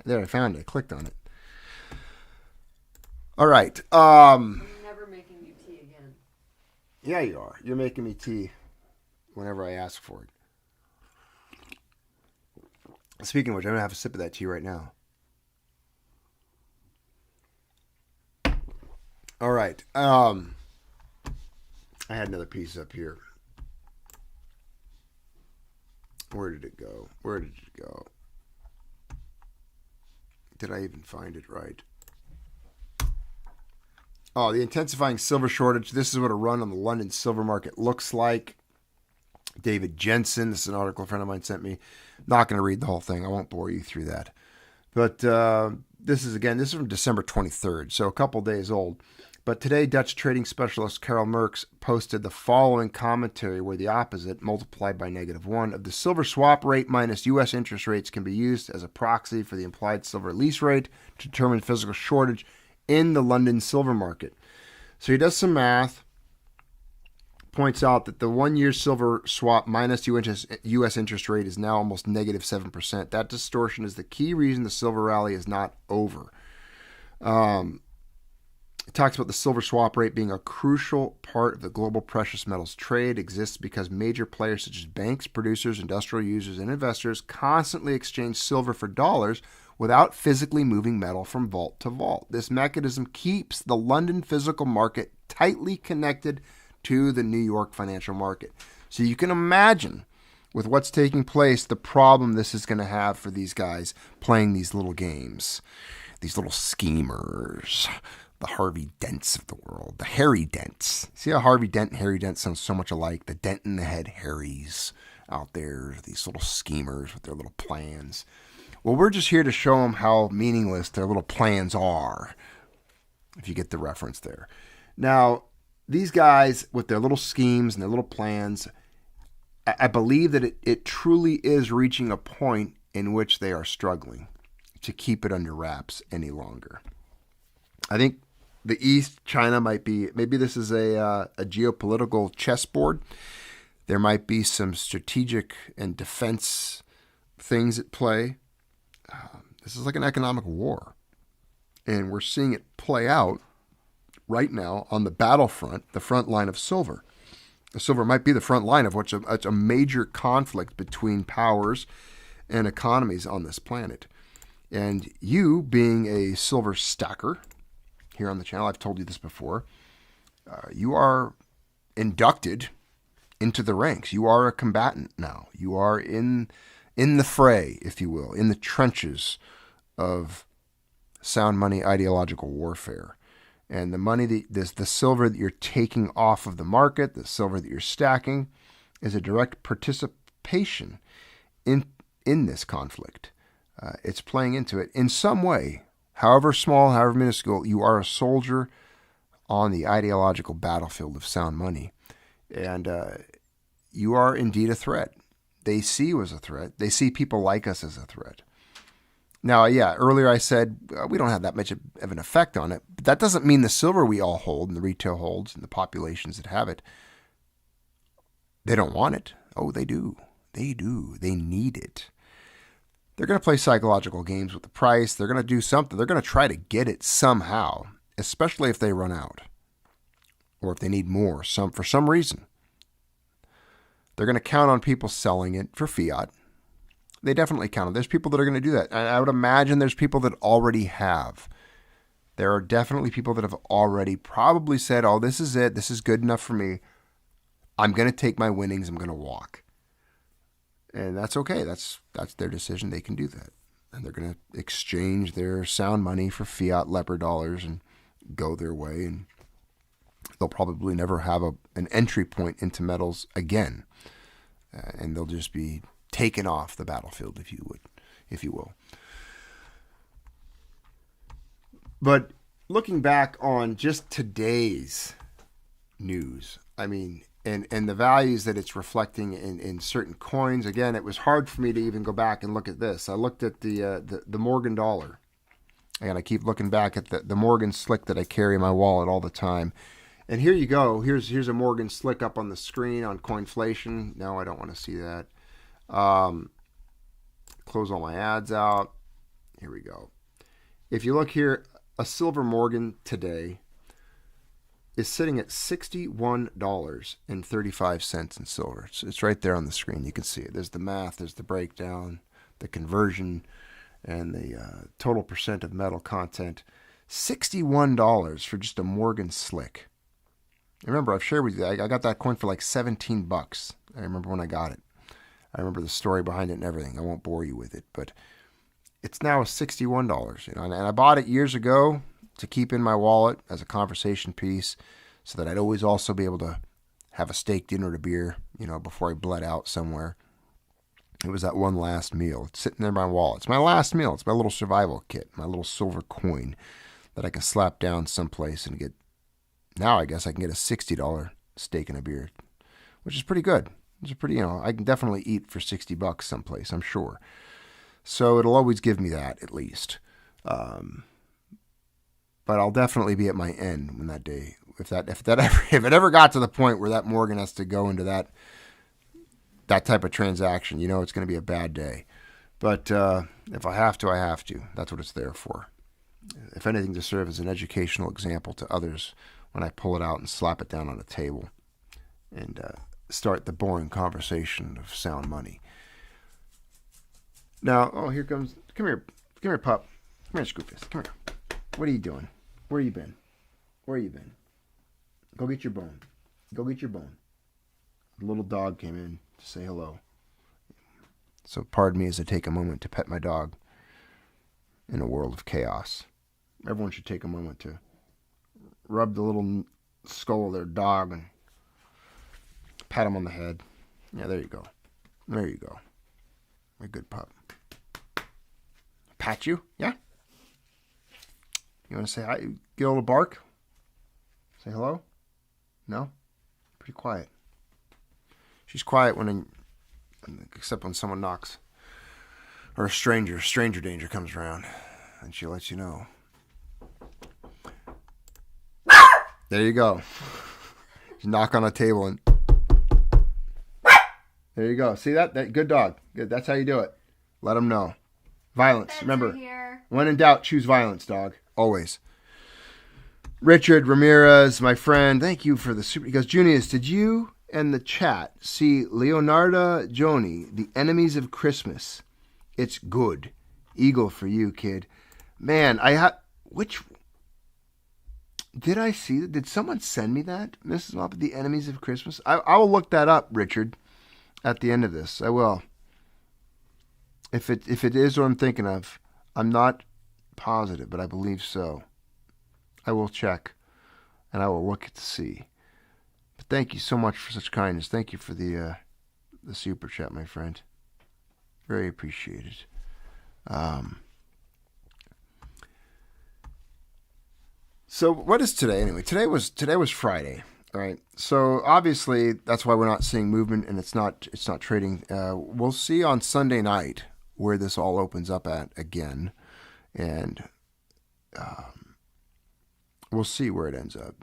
There, I found it. I clicked on it. All right. I'm never making you tea again. Yeah, you are. You're making me tea whenever I ask for it. Speaking of which, I'm going to have a sip of that tea right now. All right. I had another piece up here. Where did it go? Did I even find it right? Oh, the intensifying silver shortage. This is what a run on the London silver market looks like. David Jensen, this is an article a friend of mine sent me. Not going to read the whole thing. I won't bore you through that. But this is from December 23rd, so a couple days old. But today, Dutch trading specialist Karel Merks posted the following commentary where the opposite, multiplied by -1, of the silver swap rate minus U.S. interest rates can be used as a proxy for the implied silver lease rate to determine physical shortage in the London silver market. So he does some math, points out that the 1-year silver swap minus U.S. interest rate is now almost -7%. That distortion is the key reason the silver rally is not over. It talks about the silver swap rate being a crucial part of the global precious metals trade. It exists because major players such as banks, producers, industrial users, and investors constantly exchange silver for dollars without physically moving metal from vault to vault. This mechanism keeps the London physical market tightly connected to the New York financial market. So you can imagine, with what's taking place, the problem this is going to have for these guys playing these little games, these little schemers. The Harvey Dents of the world, the Harry Dents. See how Harvey Dent and Harry Dent sound so much alike? The dent in the head Harrys out there, these little schemers with their little plans. Well, we're just here to show them how meaningless their little plans are, if you get the reference there. Now, these guys with their little schemes and their little plans, I believe that it truly is reaching a point in which they are struggling to keep it under wraps any longer. I think the East, China maybe this is a geopolitical chessboard. There might be some strategic and defense things at play. This is like an economic war. And we're seeing it play out right now on the battlefront, the front line of silver. The silver might be the front line of what's a major conflict between powers and economies on this planet. And you, being a silver stacker, here on the channel, I've told you this before, you are inducted into the ranks. You are a combatant now. You are in the fray, if you will, in the trenches of sound money ideological warfare. And the money, the silver that you're taking off of the market, the silver that you're stacking, is a direct participation in this conflict. It's playing into it in some way. However small, however minuscule, you are a soldier on the ideological battlefield of sound money. And you are indeed a threat. They see you as a threat. They see people like us as a threat. Now, yeah, earlier I said we don't have that much of an effect on it. But that doesn't mean the silver we all hold and the retail holds and the populations that have it, they don't want it. Oh, they do. They do. They need it. They're going to play psychological games with the price. They're going to do something. They're going to try to get it somehow, especially if they run out or if they need more for some reason. They're going to count on people selling it for fiat. They definitely count on it. There's people that are going to do that. I would imagine there's people that already have. There are definitely people that have already probably said, oh, this is it. This is good enough for me. I'm going to take my winnings. I'm going to walk. And that's okay. That's their decision. They can do that. And they're going to exchange their sound money for fiat leper dollars and go their way. And they'll probably never have an entry point into metals again. And they'll just be taken off the battlefield, if you will. But looking back on just today's news, I mean, and the values that it's reflecting in certain coins. Again, it was hard for me to even go back and look at this. I looked at the Morgan dollar. And I keep looking back at the Morgan slick that I carry in my wallet all the time. And here you go. Here's a Morgan slick up on the screen on Coinflation. No, I don't want to see that. Close all my ads out. Here we go. If you look here, a silver Morgan today is sitting at $61.35 in silver. It's right there on the screen. You can see it. There's the math. There's the breakdown, the conversion, and the total percent of metal content. $61 for just a Morgan slick. Remember, I've shared with you, I got that coin for like $17. I remember when I got it. I remember the story behind it and everything. I won't bore you with it, but it's now $61. And I bought it years ago to keep in my wallet as a conversation piece so that I'd always also be able to have a steak dinner or a beer, before I bled out somewhere. It was that one last meal. It's sitting there in my wallet. It's my last meal. It's my little survival kit, my little silver coin that I can slap down someplace and get Now I guess I can get a $60 steak and a beer, which is pretty good. It's a pretty, I can definitely eat for $60 someplace, I'm sure. So it'll always give me that at least. But I'll definitely be at my end when that day, if it ever got to the point where that Morgan has to go into that type of transaction, it's going to be a bad day. But if I have to, I have to. That's what it's there for. If anything, to serve as an educational example to others when I pull it out and slap it down on a table and start the boring conversation of sound money. Now, come here, pup. Come here, Scoopus. Come here. What are you doing? Where you been? Go get your bone. The little dog came in to say hello. So pardon me as I take a moment to pet my dog in a world of chaos. Everyone should take a moment to rub the little skull of their dog and pat him on the head. Yeah, there you go. A good pup. Pat you? Yeah? You want to say hi? Get a little bark? Say hello? No? Pretty quiet. She's quiet except when someone knocks. Or a stranger danger comes around. And she lets you know. There you go. You knock on a table and... There you go. See that? Good dog. Good. That's how you do it. Let them know. Violence. Remember, when in doubt, choose violence, dog. Always. Richard Ramirez, my friend, thank you for the super. He goes, Junius, did you and the chat see Leonardo Joni, The Enemies of Christmas? It's good. Eagle for you, kid. Man, did I see that? Did someone send me that? Mrs. Maltby, The Enemies of Christmas? I will look that up, Richard, at the end of this. I will. If it is what I'm thinking of, I'm not positive, but I believe so. I will check, and I will look to see. But thank you so much for such kindness. Thank you for the super chat, my friend. Very appreciated. So what is today anyway? Today was Friday. All right. So obviously that's why we're not seeing movement, and it's not trading. We'll see on Sunday night where this all opens up at again, and we'll see where it ends up.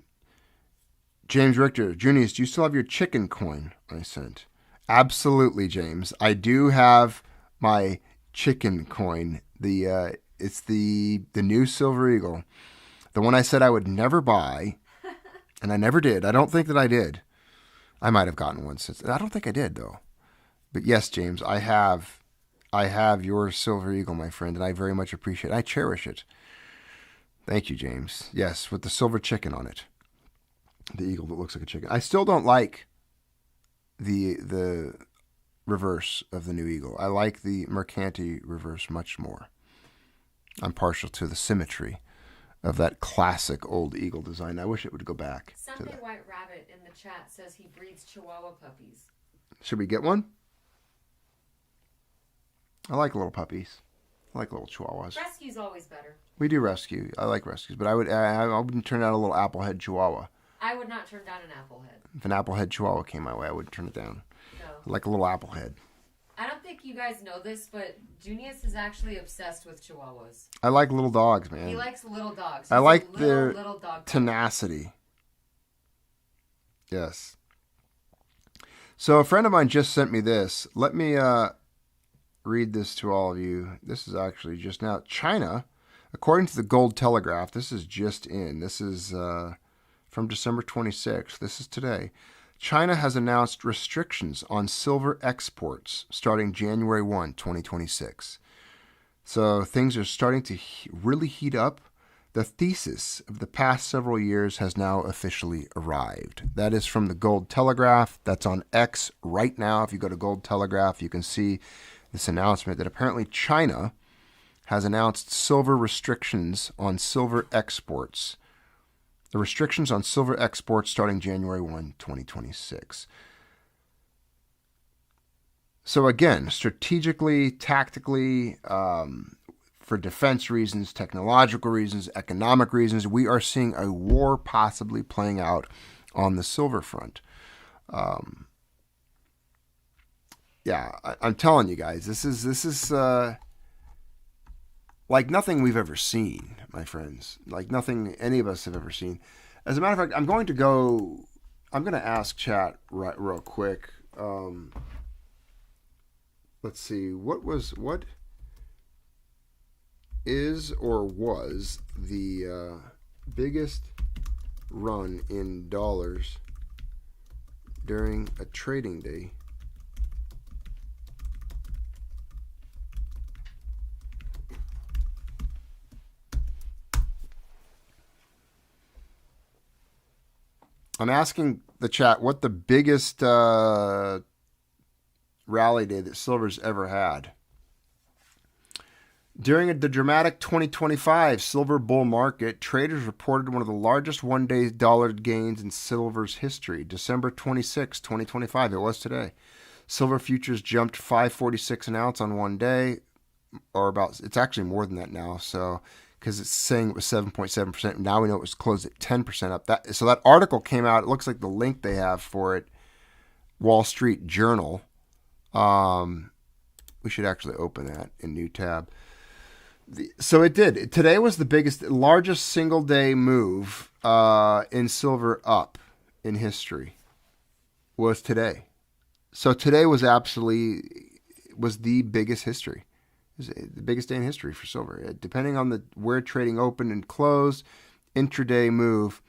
James Richter, Junius, do you still have your chicken coin I sent? Absolutely, James. I do have my chicken coin. It's the new Silver Eagle, the one I said I would never buy, and I never did. I don't think that I did. I might have gotten one since. I don't think I did though. But yes, James, I have your Silver Eagle, my friend, and I very much appreciate it. I cherish it. Thank you, James. Yes, with the silver chicken on it. The eagle that looks like a chicken. I still don't like the reverse of the new eagle. I like the Mercanti reverse much more. I'm partial to the symmetry of that classic old eagle design. I wish it would go back. Sunday White Rabbit in the chat says he breeds Chihuahua puppies. Should we get one? I like little puppies. I like little chihuahuas. Rescue's always better. We do rescue. I like rescues, but I wouldn't turn down a little applehead chihuahua. I would not turn down an applehead. If an applehead chihuahua came my way, I wouldn't turn it down. No. I like a little applehead. I don't think you guys know this, but Junius is actually obsessed with chihuahuas. I like little dogs, man. He likes little dogs. I like their little dog tenacity. Yes. So a friend of mine just sent me this. Let me read this to all of you. This is actually just now. China, according to the Gold Telegraph, this is just in. This is from December 26th. This is today. China has announced restrictions on silver exports starting January 1, 2026. So things are starting to really heat up. The thesis of the past several years has now officially arrived. That is from the Gold Telegraph. That's on X right now. If you go to Gold Telegraph, you can see this announcement that apparently China has announced silver restrictions on silver exports. The restrictions on silver exports starting January 1, 2026. So again, strategically, tactically, for defense reasons, technological reasons, economic reasons. We are seeing a war possibly playing out on the silver front. I'm telling you guys, this is like nothing we've ever seen, my friends. Like nothing any of us have ever seen. As a matter of fact, I'm going to ask chat real quick. Let's see, what is or was the biggest run in dollars during a trading day? I'm asking the chat what the biggest rally day that silver's ever had. During the dramatic 2025 silver bull market, traders reported one of the largest one-day dollar gains in silver's history. December 26, 2025, it was today. Silver futures jumped $5.46 an ounce on one day, or about, it's actually more than that now, so, because it's saying it was 7.7%. Now we know it was closed at 10% up. So that article came out. It looks like the link they have for it, Wall Street Journal. We should actually open that in new tab. So it did. Today was the largest single day move in silver up in history. Was today. So today was the biggest history. It was the biggest day in history for silver. Depending on where trading opened and closed, intraday move,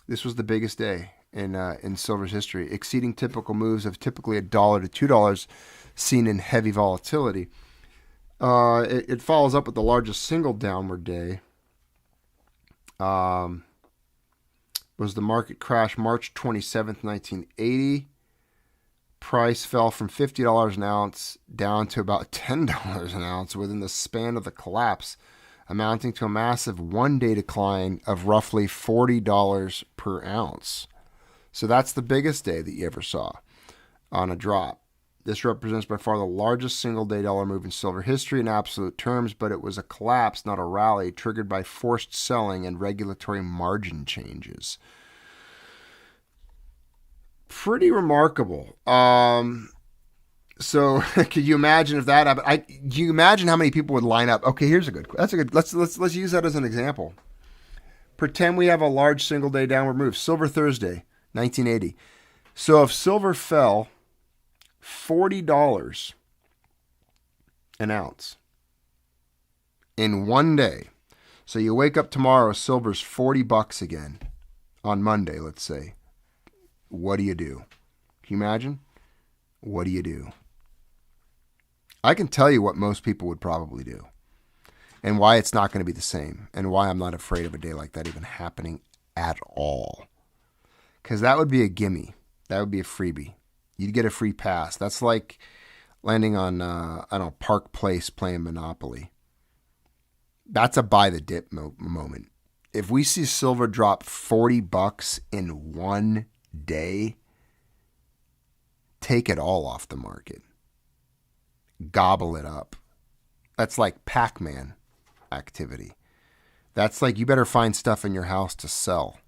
this was the biggest day in silver's history, exceeding typical moves of typically $1 to $2 seen in heavy volatility. It follows up with the largest single downward day. Was the market crash March 27th, 1980. Price fell from $50 an ounce down to about $10 an ounce within the span of the collapse, amounting to a massive one-day decline of roughly $40 per ounce. So that's the biggest day that you ever saw on a drop. This represents by far the largest single-day dollar move in silver history in absolute terms, but it was a collapse, not a rally, triggered by forced selling and regulatory margin changes. Pretty remarkable. So, could you imagine if that happened? Do you imagine how many people would line up? Okay, that's a good. Let's use that as an example. Pretend we have a large single-day downward move. Silver Thursday, 1980. So if silver fell $40 an ounce in one day. So you wake up tomorrow, silver's $40 again on Monday, let's say. What do you do? Can you imagine? What do you do? I can tell you what most people would probably do and why it's not going to be the same and why I'm not afraid of a day like that even happening at all. Because that would be a gimme. That would be a freebie. You'd get a free pass. That's like landing on, Park Place playing Monopoly. That's a buy the dip moment. If we see silver drop $40 in one day, take it all off the market. Gobble it up. That's like Pac-Man activity. That's like you better find stuff in your house to sell.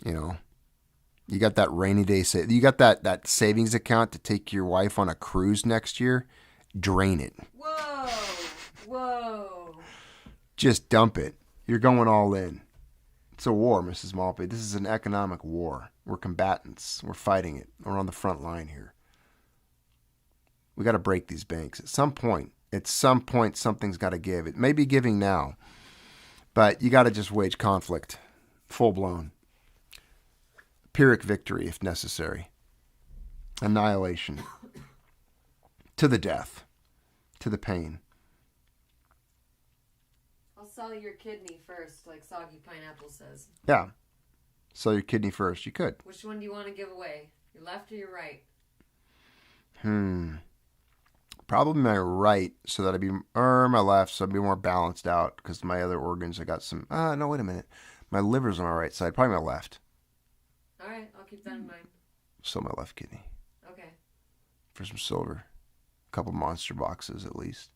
You know? You got that rainy day, you got that savings account to take your wife on a cruise next year. Drain it. Whoa. Just dump it. You're going all in. It's a war, Mrs. Maltby. This is an economic war. We're combatants. We're fighting it. We're on the front line here. We got to break these banks. At some point, something's got to give. It may be giving now, but you got to just wage conflict. Full blown. Pyrrhic victory, if necessary. Annihilation. To the death. To the pain. I'll sell your kidney first, like Soggy Pineapple says. Yeah. Sell your kidney first. You could. Which one do you want to give away? Your left or your right? Probably my right, so that my left, so I'd be more balanced out, because my other organs, I got some, no, wait a minute. My liver's on my right side, probably my left. All right, I'll keep that in mind. Sell my left kidney. Okay. For some silver. A couple monster boxes at least.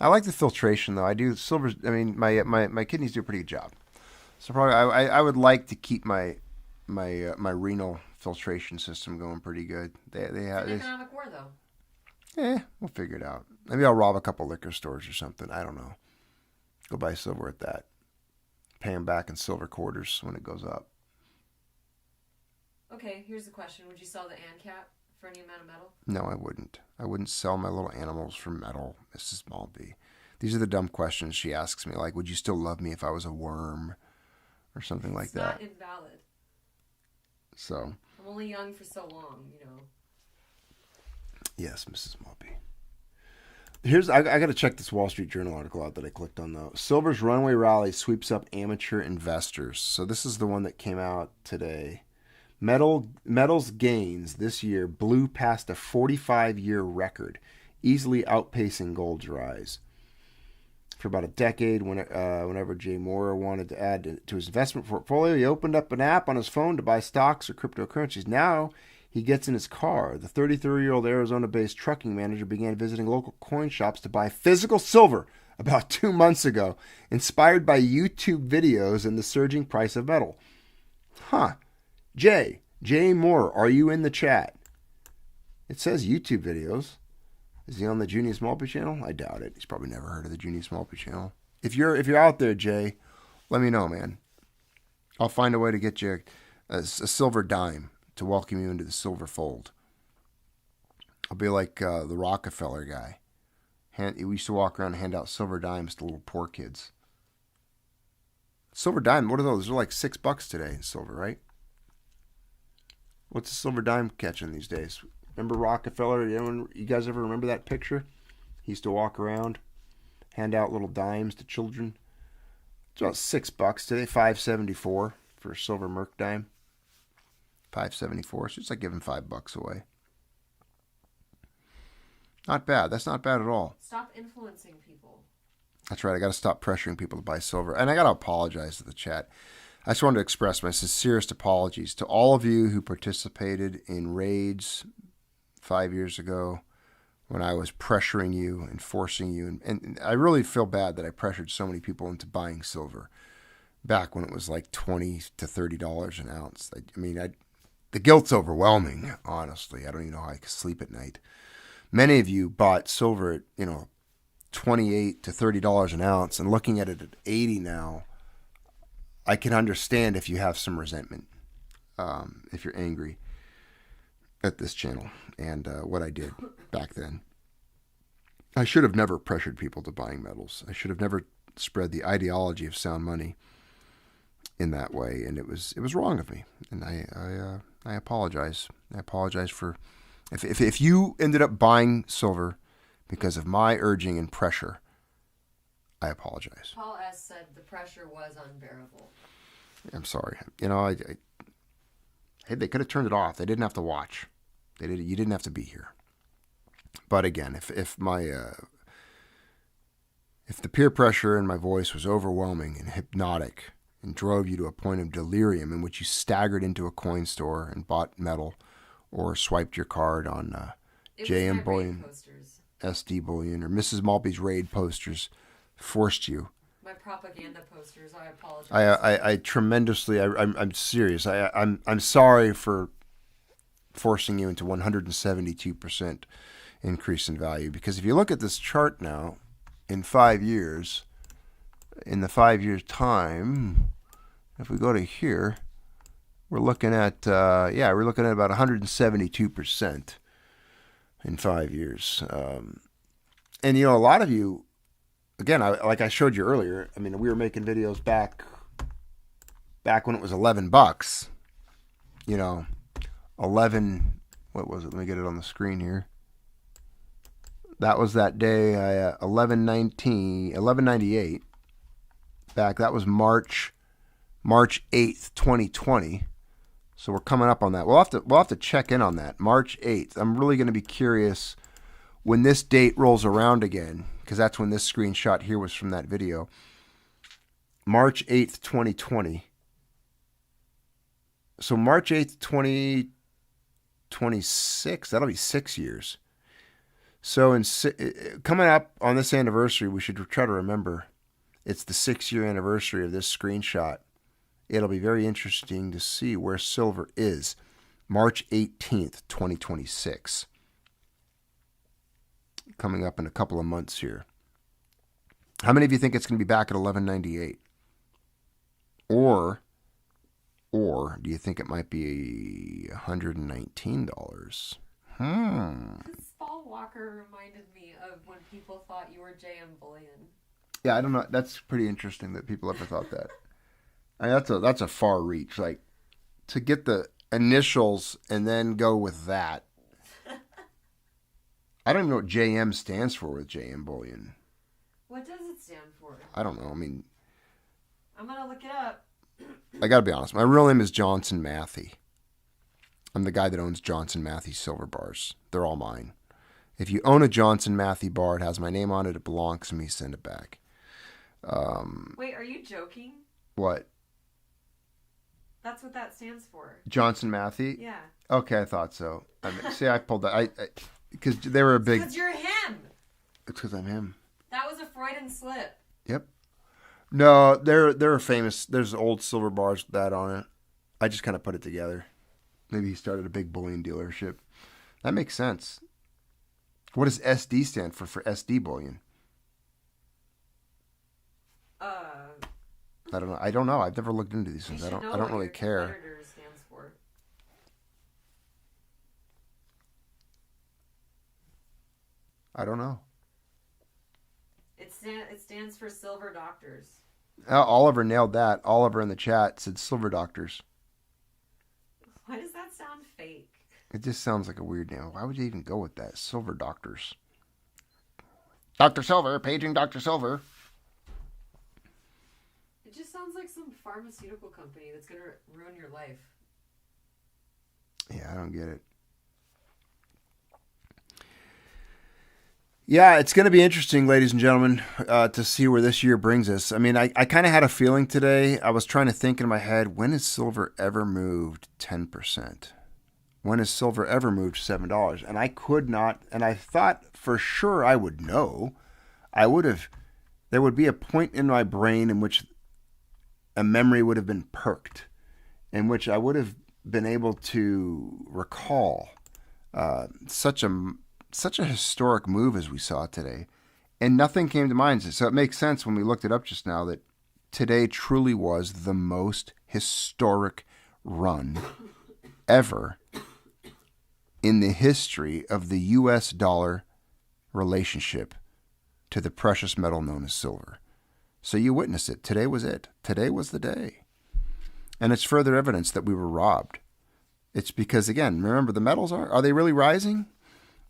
I like the filtration though. I do silver. I mean, my kidneys do a pretty good job. So probably I would like to keep my renal filtration system going pretty good. They have It's an economic war, though. We'll figure it out. Maybe I'll rob a couple liquor stores or something. I don't know. Go buy silver at that. Pay them back in silver quarters when it goes up. Okay, here's the question. Would you sell the Ancat for any amount of metal? No, I wouldn't. I wouldn't sell my little animals for metal, Mrs. Maltby. These are the dumb questions she asks me, like, would you still love me if I was a worm? Or something like that. It's not invalid. So. I'm only young for so long, you know. Yes, Mrs. Maltby. I got to check this Wall Street Journal article out that I clicked on, though. Silver's runaway rally sweeps up amateur investors. So this is the one that came out today. Metal's gains this year blew past a 45-year record, easily outpacing gold's rise. For about a decade, whenever Jay Moore wanted to add to his investment portfolio, he opened up an app on his phone to buy stocks or cryptocurrencies. Now he gets in his car. The 33-year-old Arizona-based trucking manager began visiting local coin shops to buy physical silver about 2 months ago, inspired by YouTube videos and the surging price of metal. Huh. Jay Moore, are you in the chat? It says YouTube videos. Is he on the Junius Maltby Channel? I doubt it. He's probably never heard of the Junius Maltby Channel. If you're out there, Jay, let me know, man. I'll find a way to get you a silver dime to welcome you into the silver fold. I'll be like the Rockefeller guy. We used to walk around and hand out silver dimes to little poor kids. Silver dime, what are those? They're like $6 today in silver, right? What's a silver dime catching these days? Remember Rockefeller? You guys ever remember that picture? He used to walk around, hand out little dimes to children. It's about $6 today, $5.74 for a silver Merc dime. $5.74. So it's like giving $5 away. Not bad. That's not bad at all. Stop influencing people. That's right. I got to stop pressuring people to buy silver. And I got to apologize to the chat. I just wanted to express my sincerest apologies to all of you who participated in raids 5 years ago when I was pressuring you and forcing you. And I really feel bad that I pressured so many people into buying silver back when it was like $20 to $30 an ounce. I mean, the guilt's overwhelming, honestly. I don't even know how I could sleep at night. Many of you bought silver at, $28 to $30 an ounce, and looking at it at 80 now, I can understand if you have some resentment, if you're angry at this channel and what I did back then. I should have never pressured people to buying metals. I should have never spread the ideology of sound money in that way, and it was wrong of me, and I apologize. I apologize for if you ended up buying silver because of my urging and pressure. I apologize. Paul S. said the pressure was unbearable. I'm sorry. They could have turned it off. They didn't have to watch. You didn't have to be here. But again, if the peer pressure in my voice was overwhelming and hypnotic and drove you to a point of delirium in which you staggered into a coin store and bought metal or swiped your card on JM Bullion, SD Bullion, or Mrs. Maltby's raid posters forced you. My propaganda posters. I apologize. I tremendously. I'm serious. I'm sorry for forcing you into 172% increase in value, because if you look at this chart now, in 5 years, in the 5 years time, if we go to here, we're looking at about 172% in 5 years. And a lot of you, again, like I showed you earlier, I mean, we were making videos back when it was $11. 11. What was it? Let me get it on the screen here. That was that day, 1198. Back, that was March 8th, 2020. So we're coming up on that. We'll have to check in on that. March 8th. I'm really going to be curious when this date rolls around again, because that's when this screenshot here was from that video. March 8th, 2020. So March 8th, 2026, that'll be 6 years. So coming up on this anniversary, we should try to remember it's the 6-year anniversary of this screenshot. It'll be very interesting to see where silver is March 18th, 2026. Coming up in a couple of months here. How many of you think it's going to be back at 11.98? Or do you think it might be $119? This Paul Walker reminded me of when people thought you were JM Bullion. Yeah, I don't know. That's pretty interesting that people ever thought that. I mean, that's a far reach. Like, to get the initials and then go with that. I don't even know what JM stands for with JM Bullion. What does it stand for? I don't know. I mean, I'm going to look it up. I got to be honest. My real name is Johnson Matthey. I'm the guy that owns Johnson Matthey silver bars. They're all mine. If you own a Johnson Matthey bar, it has my name on it. It belongs to me. Send it back. Wait, are you joking? What? That's what that stands for. Johnson Matthey? Yeah. Okay, I thought so. I mean, see, I pulled that. Because they were a big... Because you're him. It's because I'm him. That was a Freudian slip. Yep. No, they're famous. There's old silver bars with that on it. I just kind of put it together. Maybe he started a big bullion dealership. That makes sense. What does SD stand for SD bullion? I don't know. I don't know. I've never looked into these things. I don't really care. Stands for. I don't know. It stands for Silver Doctors. Oliver nailed that. Oliver in the chat said Silver Doctors. Why does that sound fake? It just sounds like a weird name. Why would you even go with that? Silver Doctors. Dr. Silver, paging Dr. Silver. It just sounds like some pharmaceutical company that's going to ruin your life. Yeah, I don't get it. Yeah, it's going to be interesting, ladies and gentlemen, to see where this year brings us. I mean, I kind of had a feeling today. I was trying to think in my head, when has silver ever moved 10%? When has silver ever moved $7? And I could not, and I thought for sure I would know. There would be a point in my brain in which a memory would have been perked, in which I would have been able to recall such a historic move as we saw today, and nothing came to mind. So it makes sense when we looked it up just now that today truly was the most historic run ever in the history of the U.S. dollar relationship to the precious metal known as silver. So you witnessed it. Today was it. Today was the day. And it's further evidence that we were robbed. It's because, again, remember, the metals are they really rising?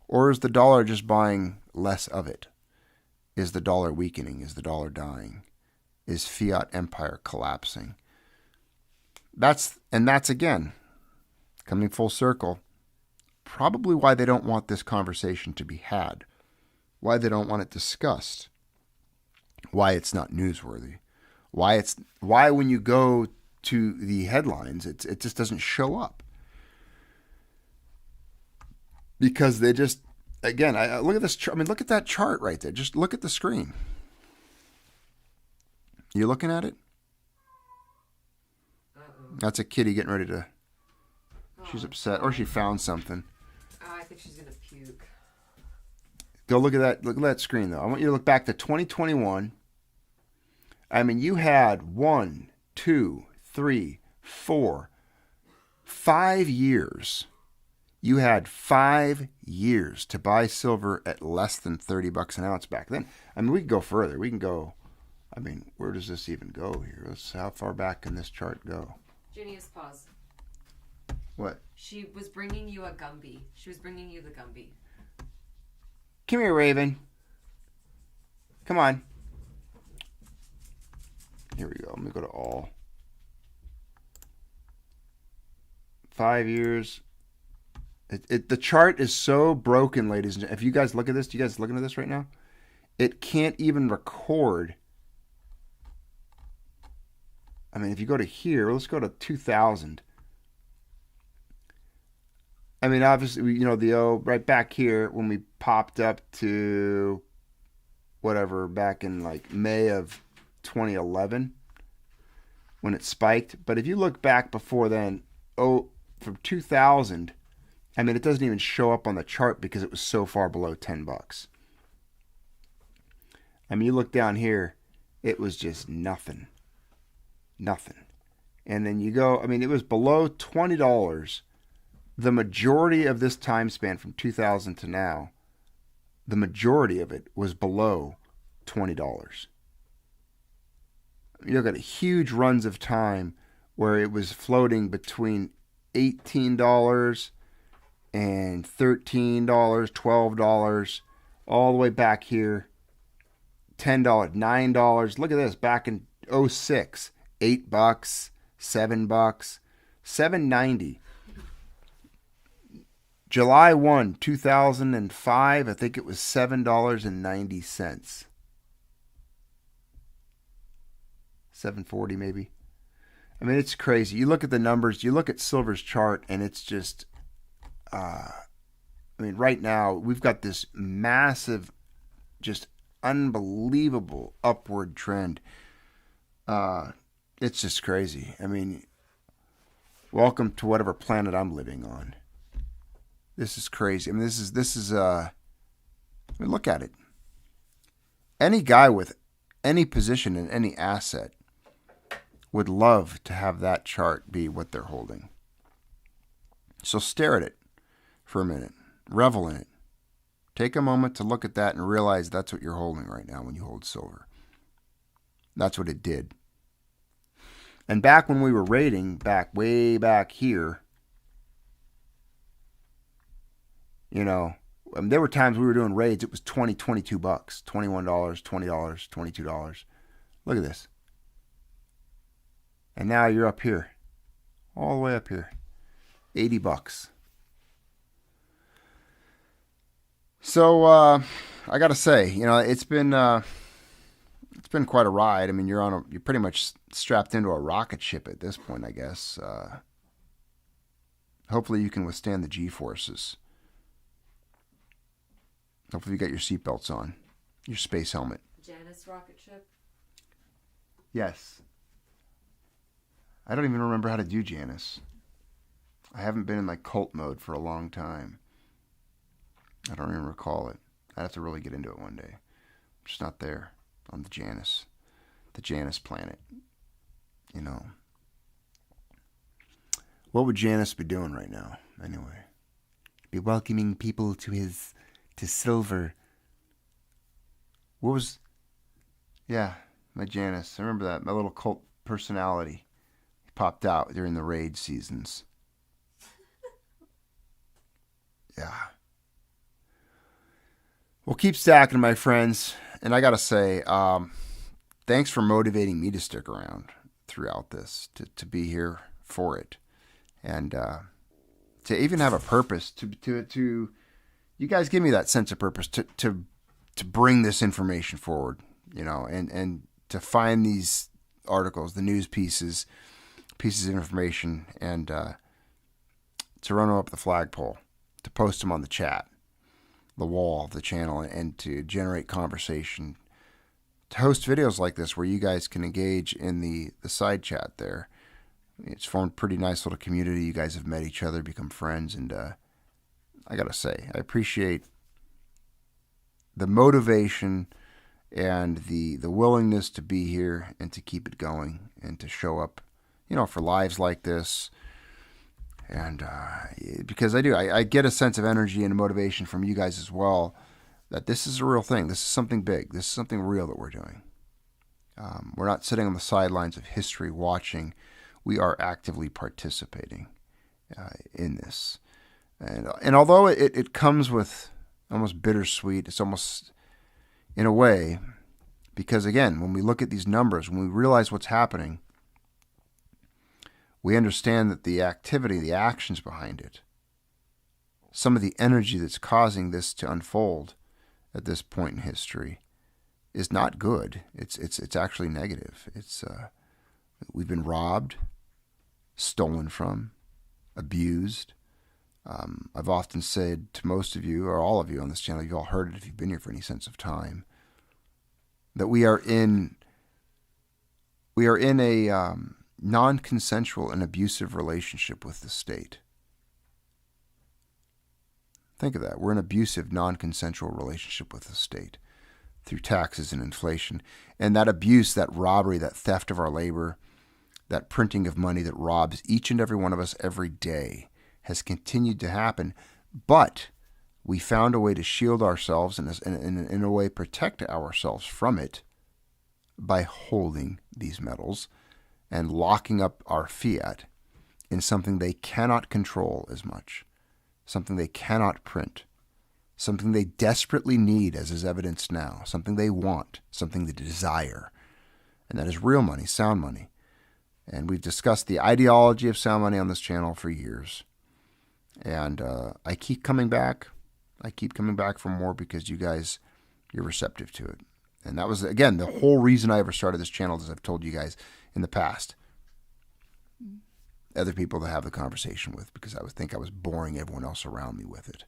Or is the dollar just buying less of it? Is the dollar weakening? Is the dollar dying? Is fiat empire collapsing? That's again, coming full circle, probably why they don't want this conversation to be had, why they don't want it discussed, why it's not newsworthy, why when you go to the headlines, it just doesn't show up. Because they just, again, look at this. I mean, look at that chart right there. Just look at the screen. You looking at it? Uh-oh. That's a kitty getting ready to. She's upset, or she found something. Oh, I think she's gonna puke. Go look at that. Look at that screen, though. I want you to look back to 2021. I mean, you had 1, 2, 3, 4, 5 years. You had 5 years to buy silver at less than $30 an ounce back then. I mean, we can go further. We can go. I mean, where does this even go here? How far back can this chart go? Junius, pause. What? She was bringing you a Gumby. She was bringing you the Gumby. Come here, Raven. Come on. Here we go. Let me go to all. 5 years. The chart is so broken, ladies and gentlemen. If you guys look at this, do you guys looking at this right now? It can't even record. I mean, if you go to here, let's go to 2000. I mean, obviously, right back here when we popped up to whatever back in like May of 2011 when it spiked. But if you look back before then, from 2000, I mean, it doesn't even show up on the chart because it was so far below $10. I mean, you look down here, it was just nothing. Nothing. And then you go, I mean, it was below $20. The majority of this time span from 2000 to now, the majority of it was below $20. You look at huge runs of time where it was floating between $18 and $13, $12, all the way back here, $10, $9. Look at this, back in 06, $8, $7, $7.90. July 1, 2005, I think it was $7.90. $7.40 maybe. I mean, it's crazy. You look at the numbers, you look at silver's chart, and it's just, I mean, right now, we've got this massive, just unbelievable upward trend. It's just crazy. I mean, welcome to whatever planet I'm living on. This is crazy. I mean, this is I mean, look at it. Any guy with any position in any asset would love to have that chart be what they're holding. So stare at it for a minute. Revel in it. Take a moment to look at that and realize that's what you're holding right now when you hold silver. That's what it did. And back when we were rating, way back here, you know, there were times we were doing raids, it was $20, $22, $21, $20, $22. Look at this. And now you're up here. All the way up here. $80. So I gotta say, you know, it's been quite a ride. I mean, you're pretty much strapped into a rocket ship at this point, I guess. Hopefully you can withstand the G-forces. Hopefully you got your seatbelts on, your space helmet. Janus rocket ship? Yes. I don't even remember how to do Janus. I haven't been in like cult mode for a long time. I don't even recall it. I'd have to really get into it one day. I'm just not there on the Janus planet. You know. What would Janus be doing right now, anyway? Be welcoming people to silver. What was... Yeah, my Janus. I remember that. My little cult personality. He popped out during the raid seasons. Yeah. Well, keep stacking, my friends. And I got to say, thanks for motivating me to stick around throughout this, to be here for it. And to even have a purpose, to you guys give me that sense of purpose to bring this information forward, you know, and to find these articles, the news pieces of information, and to run them up the flagpole, to post them on the chat, the wall of the channel, and to generate conversation, to host videos like this where you guys can engage in the side chat there. It's formed a pretty nice little community. You guys have met each other, become friends, and I gotta say, I appreciate the motivation and the willingness to be here and to keep it going and to show up, you know, for lives like this. And because I get a sense of energy and motivation from you guys as well, that this is a real thing. This is something big. This is something real that we're doing. We're not sitting on the sidelines of history watching. We are actively participating in this. And although it comes with almost bittersweet, it's almost, in a way, because again, when we look at these numbers, when we realize what's happening, we understand that the activity, the actions behind it, some of the energy that's causing this to unfold at this point in history is not good. It's actually negative. We've been robbed, stolen from, abused, I've often said to most of you, or all of you on this channel, you've all heard it if you've been here for any sense of time, that we are in a non-consensual and abusive relationship with the state. Think of that. We're in an abusive, non-consensual relationship with the state through taxes and inflation. And that abuse, that robbery, that theft of our labor, that printing of money that robs each and every one of us every day has continued to happen. But we found a way to shield ourselves and in a way protect ourselves from it by holding these metals and locking up our fiat in something they cannot control as much, something they cannot print, something they desperately need, as is evidenced now, something they want, something they desire. And that is real money, sound money. And we've discussed the ideology of sound money on this channel for years. And I keep coming back. I keep coming back for more because you guys, you're receptive to it. And that was, again, the whole reason I ever started this channel, as I've told you guys in the past. Other people to have the conversation with, because I would think I was boring everyone else around me with it.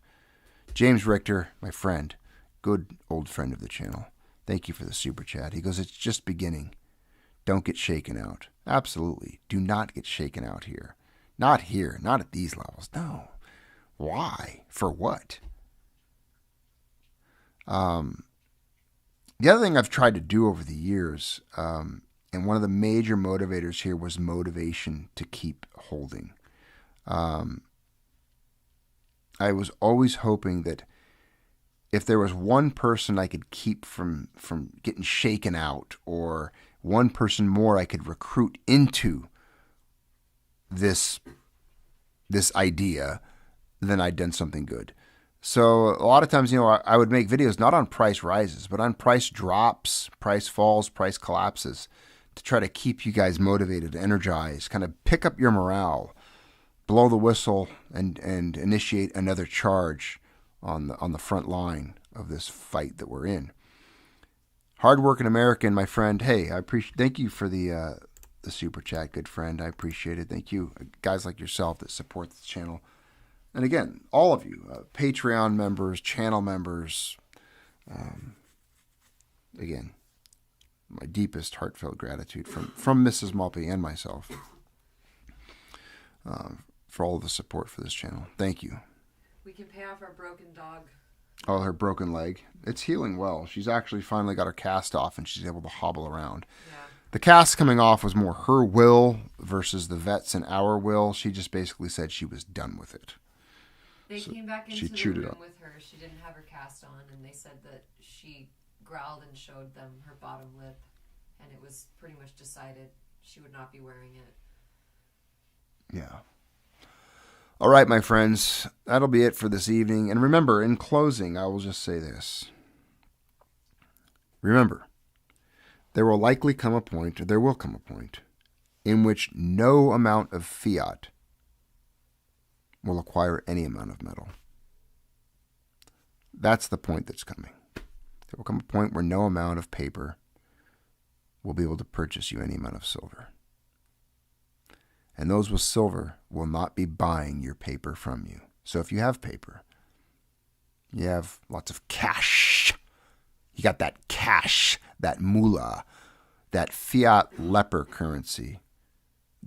James Richter, my friend, good old friend of the channel. Thank you for the super chat. He goes, it's just beginning. Don't get shaken out. Absolutely. Do not get shaken out here. Not here. Not at these levels. No. Why? For what? The other thing I've tried to do over the years, and one of the major motivators here was motivation to keep holding. I was always hoping that if there was one person I could keep from getting shaken out, or one person more I could recruit into this idea, then I'd done something good. So a lot of times, I would make videos not on price rises, but on price drops, price falls, price collapses, to try to keep you guys motivated, energized, kind of pick up your morale, blow the whistle, and initiate another charge on the front line of this fight that we're in. Hardworking American, my friend. Hey, thank you for the super chat, good friend. I appreciate it. Thank you, guys like yourself that support this channel. And again, all of you, Patreon members, channel members, again, my deepest heartfelt gratitude from Mrs. Maltby and myself for all of the support for this channel. Thank you. We can pay off our broken dog. Oh, her broken leg. It's healing well. She's actually finally got her cast off and she's able to hobble around. Yeah. The cast coming off was more her will versus the vets and our will. She just basically said she was done with it. They came back into the room with her. She didn't have her cast on, and they said that she growled and showed them her bottom lip, and it was pretty much decided she would not be wearing it. Yeah. All right, my friends, that'll be it for this evening. And remember, in closing, I will just say this. Remember, there will come a point in which no amount of fiat will acquire any amount of metal. That's the point that's coming. There will come a point where no amount of paper will be able to purchase you any amount of silver. And those with silver will not be buying your paper from you. So if you have paper, you have lots of cash. You got that cash, that moolah, that fiat leper currency.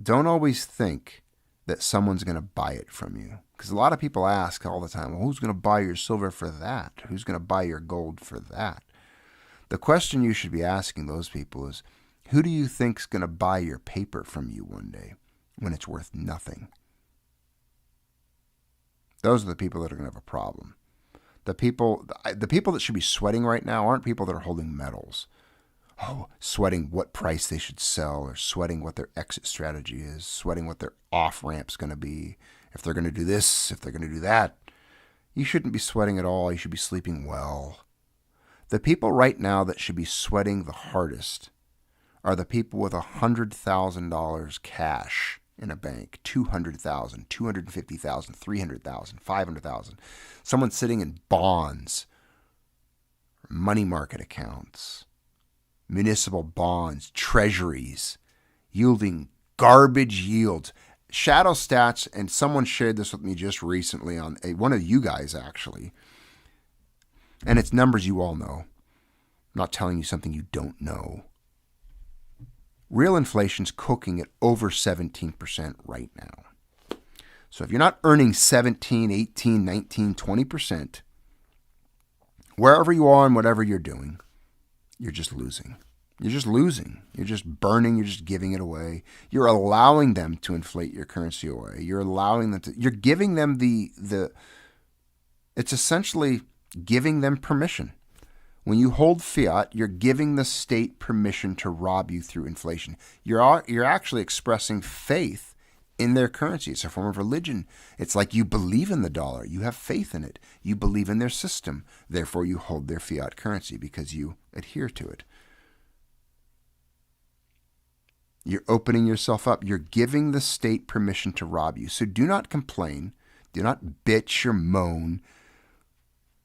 Don't always think that someone's going to buy it from you. Because a lot of people ask all the time, well, who's going to buy your silver for that? Who's going to buy your gold for that? The question you should be asking those people is, who do you think's going to buy your paper from you one day when it's worth nothing? Those are the people that are going to have a problem. The people that should be sweating right now aren't people that are holding metals. Oh, sweating what price they should sell, or sweating what their exit strategy is, sweating what their off-ramp's going to be, if they're going to do this, if they're going to do that. You shouldn't be sweating at all. You should be sleeping well. The people right now that should be sweating the hardest are the people with $100,000 cash in a bank, $200,000, $250,000, $300,000, $500,000. Someone sitting in bonds, money market accounts, municipal bonds, treasuries, yielding garbage yields, shadow stats, and someone shared this with me just recently on one of you guys actually, and it's numbers you all know. I'm not telling you something you don't know. Real inflation's cooking at over 17% right now. So if you're not earning 17, 18, 19, 20%, wherever you are and whatever you're doing, you're just losing. You're just losing. You're just burning. You're just giving it away. You're allowing them to inflate your currency away. You're allowing them to, you're giving them it's essentially giving them permission. When you hold fiat, you're giving the state permission to rob you through inflation. You're actually expressing faith in their currency. It's a form of religion. It's like you believe in the dollar. You have faith in it. You believe in their system. Therefore, you hold their fiat currency because you adhere to it. You're opening yourself up. You're giving the state permission to rob you. So do not complain. Do not bitch or moan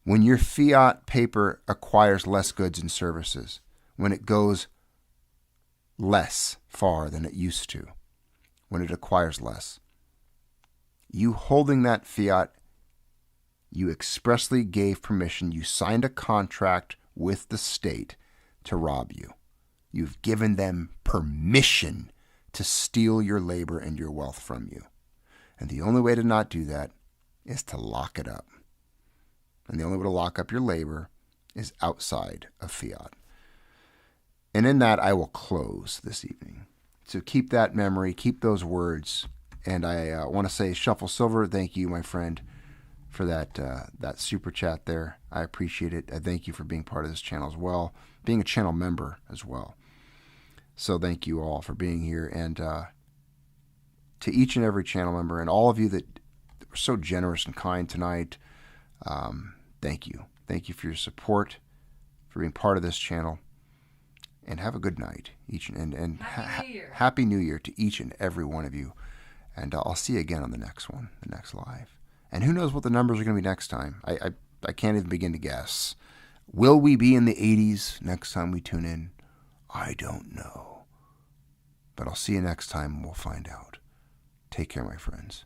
when your fiat paper acquires less goods and services, when it goes less far than it used to, when it acquires less. You holding that fiat, you expressly gave permission. You signed a contract with the state to rob you. You've given them permission to steal your labor and your wealth from you. And the only way to not do that is to lock it up. And the only way to lock up your labor is outside of fiat. And in that, I will close this evening. So keep that memory, keep those words. And I want to say, Shuffle Silver, thank you, my friend, for that super chat there. I appreciate it. I thank you for being part of this channel as well, being a channel member as well. So thank you all for being here. And to each and every channel member and all of you that were so generous and kind tonight, thank you. Thank you for your support, for being part of this channel. And have a good night. Happy New Year to each and every one of you. And I'll see you again on the next one, the next live. And who knows what the numbers are going to be next time. I can't even begin to guess. Will we be in the 80s next time we tune in? I don't know. But I'll see you next time and we'll find out. Take care, my friends.